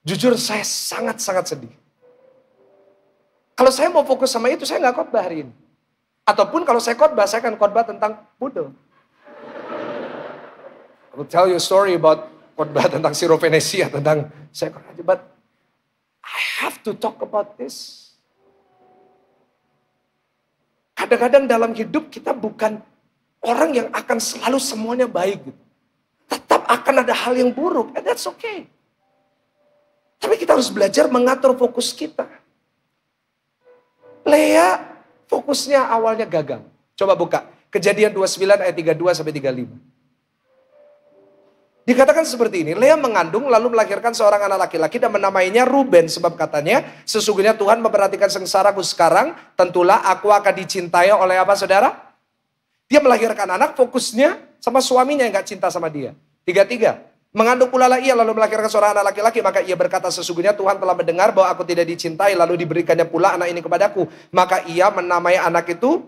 Speaker 1: Jujur saya sangat-sangat sedih. Kalau saya mau fokus sama itu, saya nggak khotbah hari ini. Ataupun kalau saya khotbah, saya akan khotbah tentang poodle. I will tell you a story about khotbah tentang Siro Venesia, tentang saya khotbah. But I have to talk about this. Kadang-kadang dalam hidup kita bukan orang yang akan selalu semuanya baik. Gitu. Tetap akan ada hal yang buruk, and that's okay. Tapi kita harus belajar mengatur fokus kita. Lea fokusnya awalnya gagal. Coba buka, Kejadian 29 ayat 32 sampai 35. Dikatakan seperti ini, Lea mengandung lalu melahirkan seorang anak laki-laki dan menamainya Ruben. Sebab katanya, sesungguhnya Tuhan memperhatikan sengsaraku sekarang, tentulah aku akan dicintai oleh apa saudara? Dia melahirkan anak, fokusnya sama suaminya yang gak cinta sama dia. 33, mengandung pula ia lalu melahirkan seorang anak laki-laki, maka ia berkata sesungguhnya Tuhan telah mendengar bahwa aku tidak dicintai, lalu diberikannya pula anak ini kepadaku. Maka ia menamai anak itu,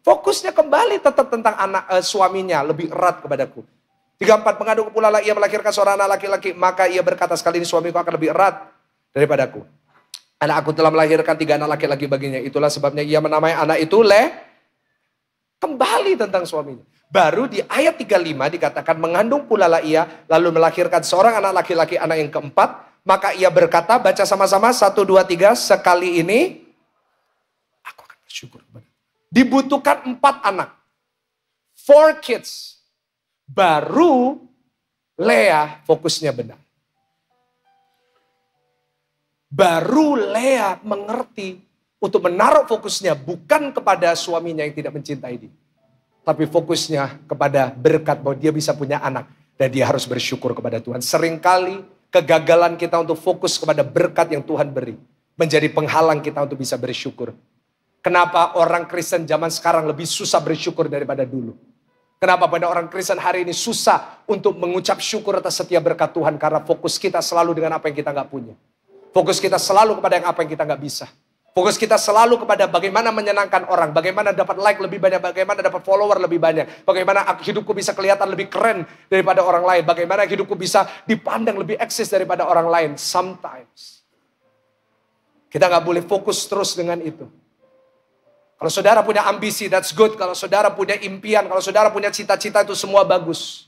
Speaker 1: fokusnya kembali tetap tentang anak suaminya, lebih erat kepadaku. 34, mengandung pula ia melahirkan seorang anak laki-laki, maka ia berkata sekali ini suamiku akan lebih erat daripadaku. Anak aku telah melahirkan 3 anak laki-laki baginya, itulah sebabnya ia menamai anak itu kembali tentang suaminya. Baru di ayat 35 dikatakan mengandung pula ia lalu melahirkan seorang anak laki-laki, anak yang keempat, maka ia berkata, baca sama-sama 1, 2, 3, sekali ini aku akan bersyukur. Dibutuhkan 4 anak, 4 kids. Baru Lea fokusnya benar. Baru Lea mengerti untuk menaruh fokusnya bukan kepada suaminya yang tidak mencintai dia. Tapi fokusnya kepada berkat bahwa dia bisa punya anak. Dan dia harus bersyukur kepada Tuhan. Seringkali kegagalan kita untuk fokus kepada berkat yang Tuhan beri. Menjadi penghalang kita untuk bisa bersyukur. Kenapa orang Kristen zaman sekarang lebih susah bersyukur daripada dulu? Kenapa pada orang Kristen hari ini susah untuk mengucap syukur atas setiap berkat Tuhan? Karena fokus kita selalu dengan apa yang kita gak punya. Fokus kita selalu kepada apa yang kita gak bisa. Fokus kita selalu kepada bagaimana menyenangkan orang. Bagaimana dapat like lebih banyak. Bagaimana dapat follower lebih banyak. Bagaimana hidupku bisa kelihatan lebih keren daripada orang lain. Bagaimana hidupku bisa dipandang lebih eksis daripada orang lain. Sometimes. Kita gak boleh fokus terus dengan itu. Kalau saudara punya ambisi, that's good. Kalau saudara punya impian, kalau saudara punya cita-cita, itu semua bagus.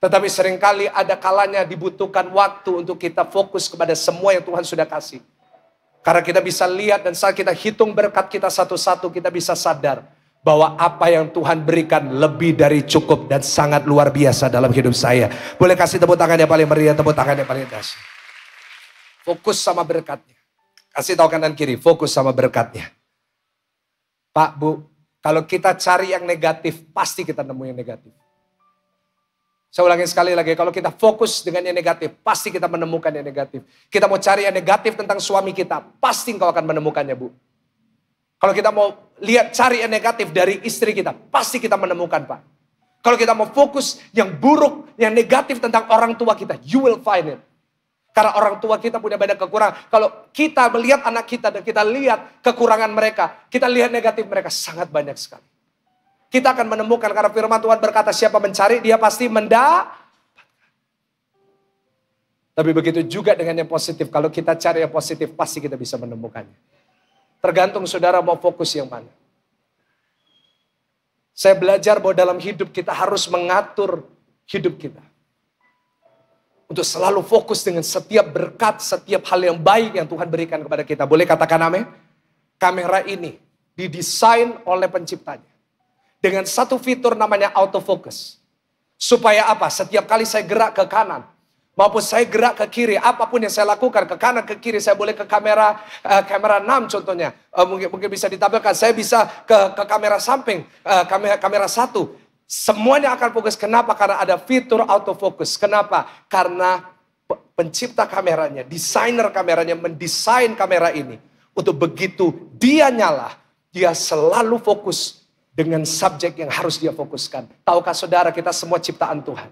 Speaker 1: Tetapi seringkali ada kalanya dibutuhkan waktu untuk kita fokus kepada semua yang Tuhan sudah kasih. Karena kita bisa lihat dan saat kita hitung berkat kita satu-satu, kita bisa sadar bahwa apa yang Tuhan berikan lebih dari cukup dan sangat luar biasa dalam hidup saya. Boleh kasih tepuk tangan yang paling meriah, tepuk tangan yang paling dahsyat. Fokus sama berkatnya. Kasih tahu kanan kiri, fokus sama berkatnya. Pak, Bu, kalau kita cari yang negatif, pasti kita nemu yang negatif. Saya ulangi sekali lagi, kalau kita fokus dengan yang negatif, pasti kita menemukan yang negatif. Kita mau cari yang negatif tentang suami kita, pasti engkau akan menemukannya, Bu. Kalau kita mau lihat cari yang negatif dari istri kita, pasti kita menemukan, Pak. Kalau kita mau fokus yang buruk, yang negatif tentang orang tua kita, you will find it. Karena orang tua kita punya banyak kekurangan. Kalau kita melihat anak kita dan kita lihat kekurangan mereka, kita lihat negatif mereka sangat banyak sekali. Kita akan menemukan karena firman Tuhan berkata siapa mencari dia pasti mendapatkan. Tapi begitu juga dengan yang positif. Kalau kita cari yang positif pasti kita bisa menemukannya. Tergantung saudara mau fokus yang mana. Saya belajar bahwa dalam hidup kita harus mengatur hidup kita. Untuk selalu fokus dengan setiap berkat, setiap hal yang baik yang Tuhan berikan kepada kita. Boleh katakan amin? Kamera ini didesain oleh penciptanya. Dengan satu fitur namanya autofocus. Supaya apa? Setiap kali saya gerak ke kanan, maupun saya gerak ke kiri, apapun yang saya lakukan, ke kanan, ke kiri, saya boleh ke kamera 6 contohnya. Mungkin bisa ditampilkan, saya bisa ke kamera samping, kamera 1. Semuanya akan fokus. Kenapa? Karena ada fitur autofocus. Kenapa? Karena pencipta kameranya, desainer kameranya mendesain kamera ini. Untuk begitu dia nyala, dia selalu fokus dengan subjek yang harus dia fokuskan. Tahukah saudara, kita semua ciptaan Tuhan.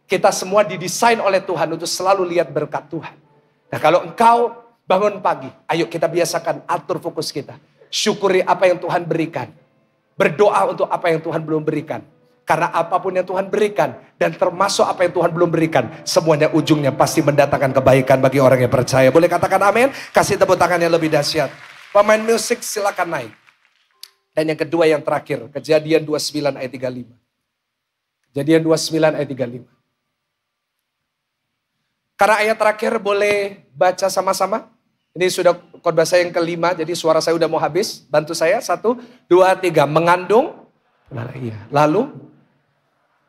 Speaker 1: Kita semua didesain oleh Tuhan untuk selalu lihat berkat Tuhan. Nah, kalau engkau bangun pagi, ayo kita biasakan atur fokus kita. Syukuri apa yang Tuhan berikan. Berdoa untuk apa yang Tuhan belum berikan. Karena apapun yang Tuhan berikan, dan termasuk apa yang Tuhan belum berikan, semuanya ujungnya pasti mendatangkan kebaikan bagi orang yang percaya. Boleh katakan amin? Kasih tepuk tangan yang lebih dahsyat. Pemain musik silakan naik. Dan yang kedua yang terakhir, Kejadian 29 ayat 35. Kejadian 29 ayat 35. Karena ayat terakhir boleh baca sama-sama. Ini sudah khotbah saya yang kelima, jadi suara saya udah mau habis. Bantu saya, 1, 2, 3. Mengandung, lalu,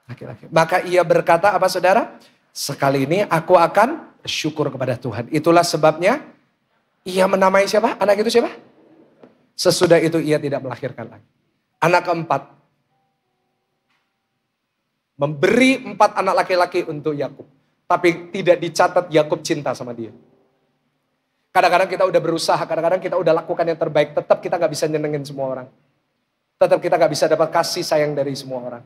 Speaker 1: laki-laki. Maka ia berkata, apa saudara? Sekali ini aku akan bersyukur kepada Tuhan. Itulah sebabnya ia menamai siapa? Anak itu siapa? Sesudah itu ia tidak melahirkan lagi. Anak keempat. Memberi 4 anak laki-laki untuk Yakub. Tapi tidak dicatat Yakub cinta sama dia. Kadang-kadang kita udah berusaha, kadang-kadang kita udah lakukan yang terbaik. Tetap kita gak bisa nyenengin semua orang. Tetap kita gak bisa dapat kasih sayang dari semua orang.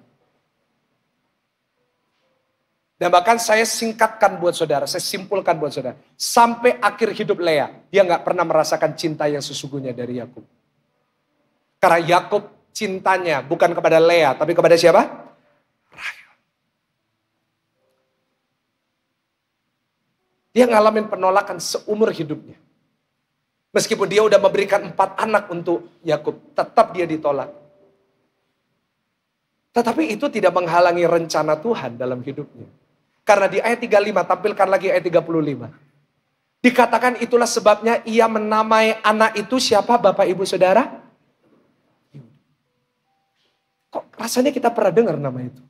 Speaker 1: Dan bahkan saya singkatkan buat saudara, saya simpulkan buat saudara. Sampai akhir hidup Lea, dia gak pernah merasakan cinta yang sesungguhnya dari Yakub. Karena Yakub cintanya bukan kepada Lea, tapi kepada siapa? Rahel. Dia ngalamin penolakan seumur hidupnya. Meskipun dia udah memberikan 4 anak untuk Yakub, tetap dia ditolak. Tetapi itu tidak menghalangi rencana Tuhan dalam hidupnya. Karena di ayat 35, tampilkan lagi ayat 35. Dikatakan itulah sebabnya ia menamai anak itu siapa Bapak Ibu Saudara? Kok rasanya kita pernah dengar nama itu?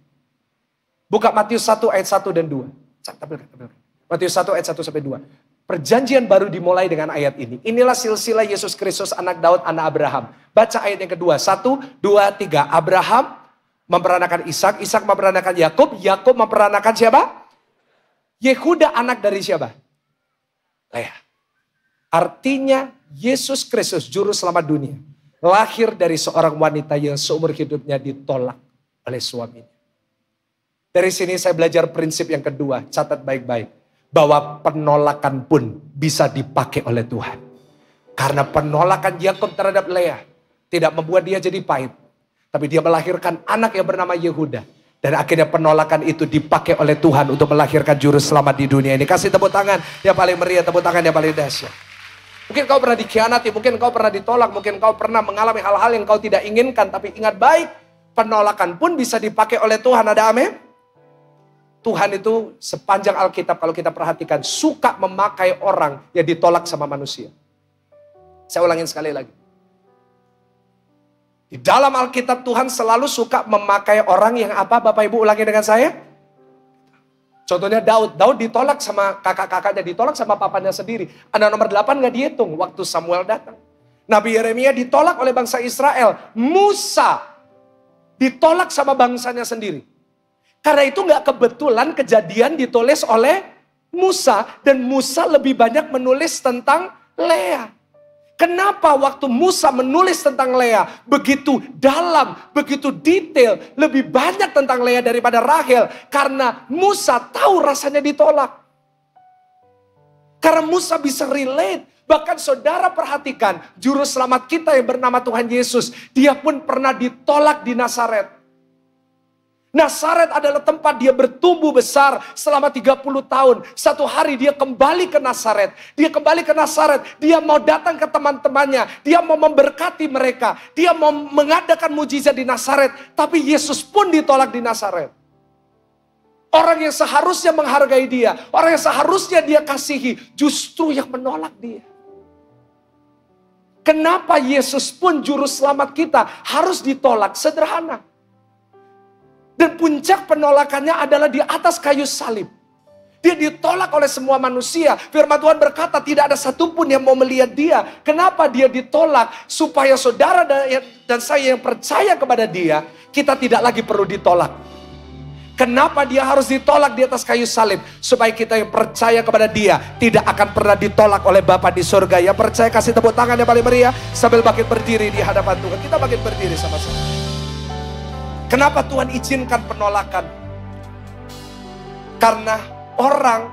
Speaker 1: Buka Matius 1 ayat 1 dan 2. Tampilkan. Matius 1 ayat 1 sampai 2. Perjanjian baru dimulai dengan ayat ini. Inilah silsilah Yesus Kristus anak Daud, anak Abraham. Baca ayat yang kedua. 1, 2, 3. Abraham memperanakan Ishak, Ishak memperanakan Yakub, Yakub memperanakan siapa? Yehuda anak dari siapa? Lea. Artinya Yesus Kristus juru selamat dunia lahir dari seorang wanita yang seumur hidupnya ditolak oleh suaminya. Dari sini saya belajar prinsip yang kedua, catat baik-baik. Bahwa penolakan pun bisa dipakai oleh Tuhan. Karena penolakan Yakub terhadap Lea tidak membuat dia jadi pahit. Tapi dia melahirkan anak yang bernama Yehuda. Dan akhirnya penolakan itu dipakai oleh Tuhan untuk melahirkan juru selamat di dunia ini. Kasih tepuk tangan yang paling meriah, tepuk tangan yang paling dahsyat. Mungkin kau pernah dikhianati, mungkin kau pernah ditolak, mungkin kau pernah mengalami hal-hal yang kau tidak inginkan. Tapi ingat baik, penolakan pun bisa dipakai oleh Tuhan. Ada amin? Tuhan itu sepanjang Alkitab kalau kita perhatikan suka memakai orang yang ditolak sama manusia. Saya ulangin sekali lagi. Di dalam Alkitab Tuhan selalu suka memakai orang yang apa? Bapak Ibu ulangi dengan saya. Contohnya Daud. Daud ditolak sama kakak-kakaknya, ditolak sama papanya sendiri. Anak nomor 8 gak dihitung waktu Samuel datang. Nabi Yeremia ditolak oleh bangsa Israel. Musa ditolak sama bangsanya sendiri. Karena itu gak kebetulan kejadian ditulis oleh Musa. Dan Musa lebih banyak menulis tentang Lea. Kenapa waktu Musa menulis tentang Lea begitu dalam, begitu detail, lebih banyak tentang Lea daripada Rahel? Karena Musa tahu rasanya ditolak. Karena Musa bisa relate. Bahkan saudara perhatikan, juru selamat kita yang bernama Tuhan Yesus, dia pun pernah ditolak di Nazaret. Nazaret adalah tempat dia bertumbuh besar selama 30 tahun. Satu hari dia kembali ke Nazaret. Dia kembali ke Nazaret. Dia mau datang ke teman-temannya. Dia mau memberkati mereka. Dia mau mengadakan mujizat di Nazaret. Tapi Yesus pun ditolak di Nazaret. Orang yang seharusnya menghargai dia. Orang yang seharusnya dia kasihi. Justru yang menolak dia. Kenapa Yesus pun juru selamat kita harus ditolak? Sederhana. Dan puncak penolakannya adalah di atas kayu salib. Dia ditolak oleh semua manusia. Firman Tuhan berkata tidak ada satupun yang mau melihat dia. Kenapa dia ditolak? Supaya saudara dan saya yang percaya kepada dia, kita tidak lagi perlu ditolak. Kenapa dia harus ditolak di atas kayu salib? Supaya kita yang percaya kepada dia tidak akan pernah ditolak oleh Bapa di surga. Yang percaya kasih tepuk tangan yang paling meriah sambil bangkit berdiri di hadapan Tuhan. Kita bangkit berdiri sama-sama. Kenapa Tuhan izinkan penolakan? Karena orang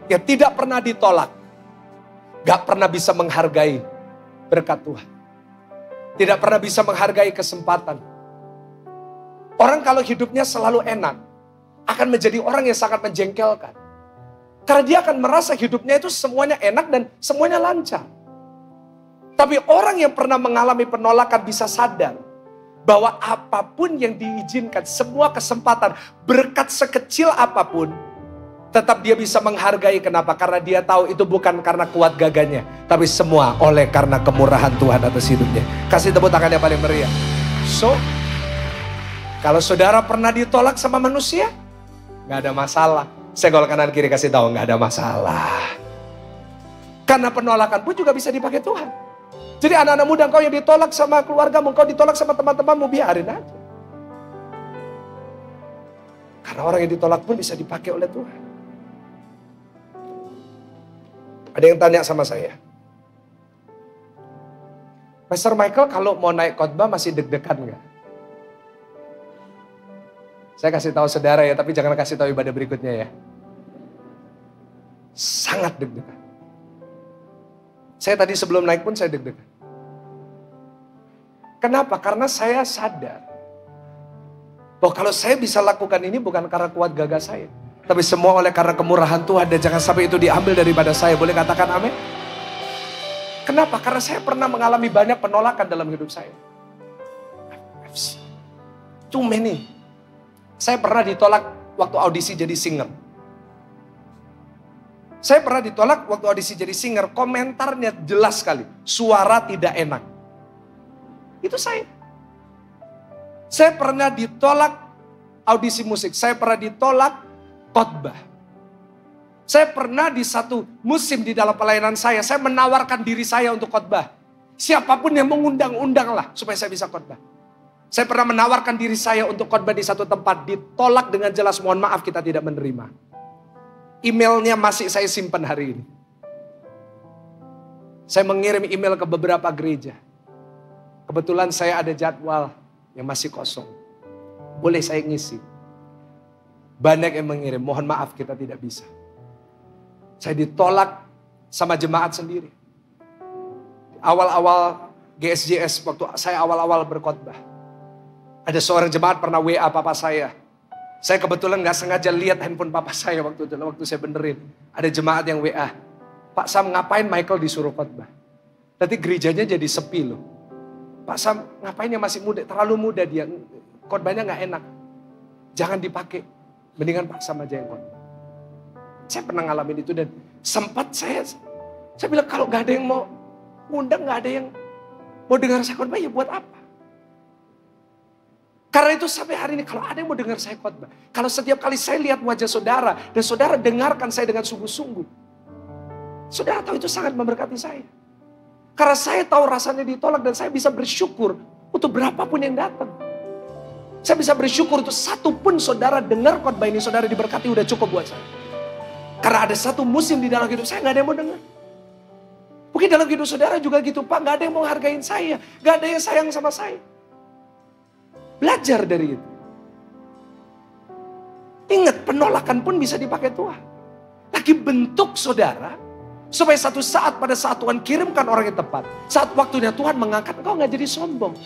Speaker 1: yang tidak pernah ditolak, gak pernah bisa menghargai berkat Tuhan. Tidak pernah bisa menghargai kesempatan. Orang kalau hidupnya selalu enak, akan menjadi orang yang sangat menjengkelkan. Karena dia akan merasa hidupnya itu semuanya enak dan semuanya lancar. Tapi orang yang pernah mengalami penolakan bisa sadar bahwa apapun yang diizinkan, semua kesempatan, berkat sekecil apapun, tetap dia bisa menghargai. Kenapa? Karena dia tahu itu bukan karena kuat gagahnya, tapi semua oleh karena kemurahan Tuhan atas hidupnya. Kasih tepuk tangan yang paling meriah. So, kalau saudara pernah ditolak sama manusia, gak ada masalah. Senggol kanan kiri kasih tahu, gak ada masalah. Karena penolakan pun juga bisa dipakai Tuhan. Jadi anak-anak muda engkau yang ditolak sama keluarga, engkau ditolak sama teman-temanmu, biarin aja. Karena orang yang ditolak pun bisa dipakai oleh Tuhan. Ada yang tanya sama saya, Pastor Michael kalau mau naik khotbah masih deg-degan gak? Saya kasih tahu saudara ya, tapi jangan kasih tahu ibadah berikutnya ya. Sangat deg-degan. Saya tadi sebelum naik pun saya deg-degan. Kenapa? Karena saya sadar bahwa kalau saya bisa lakukan ini bukan karena kuat gagah saya, tapi semua oleh karena kemurahan Tuhan, dan jangan sampai itu diambil daripada saya. Boleh katakan amin? Kenapa? Karena saya pernah mengalami banyak penolakan dalam hidup saya. Too many. Saya pernah ditolak waktu audisi jadi singer. Saya pernah ditolak waktu audisi jadi singer. Komentarnya jelas sekali. Suara tidak enak. Itu saya. Saya pernah ditolak audisi musik. Saya pernah ditolak khotbah. Saya pernah di satu musim di dalam pelayanan saya menawarkan diri saya untuk khotbah. Siapapun yang mengundang-undang lah supaya saya bisa khotbah. Saya pernah menawarkan diri saya untuk khotbah di satu tempat. Ditolak dengan jelas, mohon maaf kita tidak menerima. Emailnya masih saya simpan hari ini. Saya mengirim email ke beberapa gereja. Kebetulan saya ada jadwal yang masih kosong. Boleh saya ngisi. Banyak yang mengirim, mohon maaf kita tidak bisa. Saya ditolak sama jemaat sendiri. Awal-awal GSJS, waktu saya awal-awal berkhotbah. Ada seorang jemaat pernah WA papa saya. Saya kebetulan gak sengaja lihat handphone papa saya waktu saya benerin. Ada jemaat yang WA. Pak Sam, ngapain Michael disuruh khotbah? Nanti gerejanya jadi sepi loh. Pak Sam, ngapain yang masih muda? Terlalu muda dia. Khotbahnya gak enak. Jangan dipakai. Mendingan Pak Sam aja yang khotbah. Saya pernah ngalamin itu dan sempat saya bilang kalau gak ada yang mau ngundang gak ada yang mau dengar saya khotbah, ya buat apa? Karena itu sampai hari ini kalau ada yang mau dengar saya khotbah, kalau setiap kali saya lihat wajah saudara dan saudara dengarkan saya dengan sungguh-sungguh, saudara tahu itu sangat memberkati saya. Karena saya tahu rasanya ditolak dan saya bisa bersyukur untuk berapapun yang datang. Saya bisa bersyukur untuk satu pun saudara dengar khotbah ini, saudara diberkati, udah cukup buat saya. Karena ada satu musim di dalam hidup saya gak ada yang mau dengar. Mungkin dalam hidup saudara juga gitu, Pak, gak ada yang mau hargain saya, gak ada yang sayang sama saya. Belajar dari itu. Ingat, penolakan pun bisa dipakai Tuhan. Lagi bentuk saudara, supaya satu saat pada saat Tuhan kirimkan orang yang tepat, saat waktunya Tuhan mengangkat, engkau gak jadi sombong.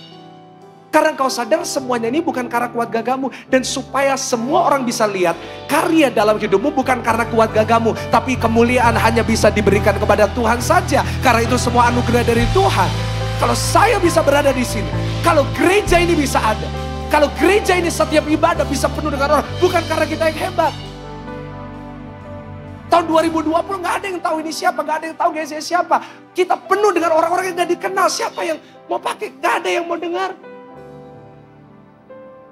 Speaker 1: Karena engkau sadar semuanya ini bukan karena kuat gagamu. Dan supaya semua orang bisa lihat, karya dalam hidupmu bukan karena kuat gagamu, tapi kemuliaan hanya bisa diberikan kepada Tuhan saja. Karena itu semua anugerah dari Tuhan. Kalau saya bisa berada di sini, kalau gereja ini bisa ada, kalau gereja ini setiap ibadah bisa penuh dengan orang, bukan karena kita yang hebat. Tahun 2020 gak ada yang tahu ini siapa, gak ada yang tahu GSC siapa. Kita penuh dengan orang-orang yang gak dikenal. Siapa yang mau pakai, gak ada yang mau dengar.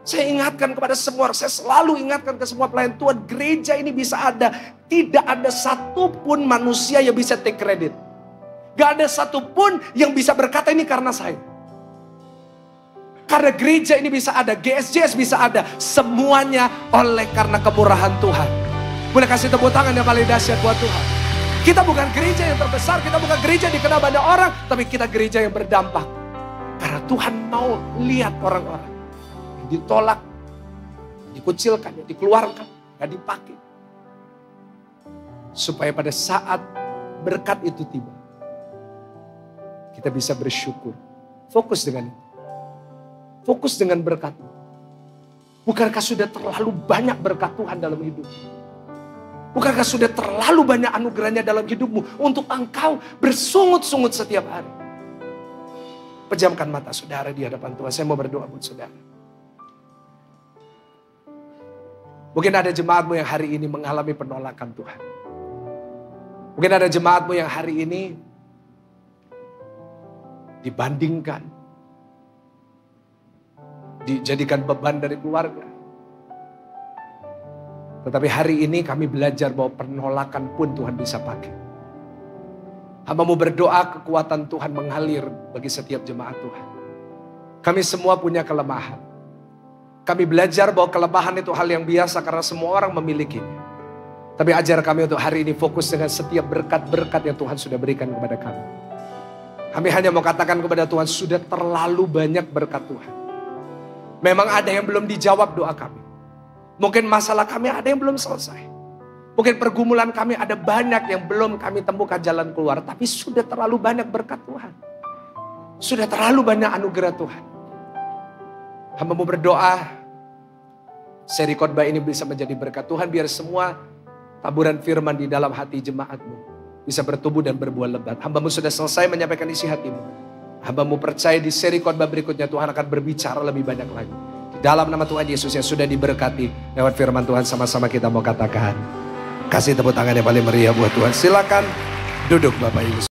Speaker 1: Saya ingatkan kepada semua orang, saya selalu ingatkan ke semua pelayan Tuhan, gereja ini bisa ada. Tidak ada satupun manusia yang bisa take credit. Gak ada satupun yang bisa berkata ini karena saya. Karena gereja ini bisa ada, GSJS bisa ada. Semuanya oleh karena kemurahan Tuhan. Boleh kasih tepuk tangan yang paling dahsyat buat Tuhan. Kita bukan gereja yang terbesar, kita bukan gereja yang dikenal banyak orang, tapi kita gereja yang berdampak. Karena Tuhan mau lihat orang-orang yang ditolak, dikucilkan, yang dikeluarkan, gak dipakai. Supaya pada saat berkat itu tiba, kita bisa bersyukur. Fokus dengan itu. Fokus dengan berkat. Bukankah sudah terlalu banyak berkat Tuhan dalam hidup? Bukankah sudah terlalu banyak anugerahnya dalam hidupmu untuk engkau bersungut-sungut setiap hari? Pejamkan mata saudara di hadapan Tuhan. Saya mau berdoa buat saudara. Mungkin ada jemaatmu yang hari ini mengalami penolakan Tuhan. Mungkin ada jemaatmu yang hari ini dibandingkan, dijadikan beban dari keluarga. Tetapi hari ini kami belajar bahwa penolakan pun Tuhan bisa pakai. Hamba-Mu berdoa kekuatan Tuhan mengalir bagi setiap jemaat Tuhan. Kami semua punya kelemahan. Kami belajar bahwa kelemahan itu hal yang biasa karena semua orang memilikinya. Tapi ajar kami untuk hari ini fokus dengan setiap berkat-berkat yang Tuhan sudah berikan kepada kami. Kami hanya mau katakan kepada Tuhan, sudah terlalu banyak berkat Tuhan. Memang ada yang belum dijawab doa kami. Mungkin masalah kami ada yang belum selesai. Mungkin pergumulan kami ada banyak yang belum kami temukan jalan keluar. Tapi sudah terlalu banyak berkat Tuhan. Sudah terlalu banyak anugerah Tuhan. Hamba mau berdoa, seri khotbah ini bisa menjadi berkat Tuhan. Biar semua taburan firman di dalam hati jemaat-Mu bisa bertumbuh dan berbuah lebat. Hamba-Mu sudah selesai menyampaikan isi hati-Mu. Hamba-Mu percaya di seri khotbah berikutnya Tuhan akan berbicara lebih banyak lagi. Dalam nama Tuhan Yesus yang sudah diberkati lewat firman Tuhan, sama-sama kita mau katakan, kasih tepuk tangan yang paling meriah buat Tuhan. Silakan duduk Bapak Ibu.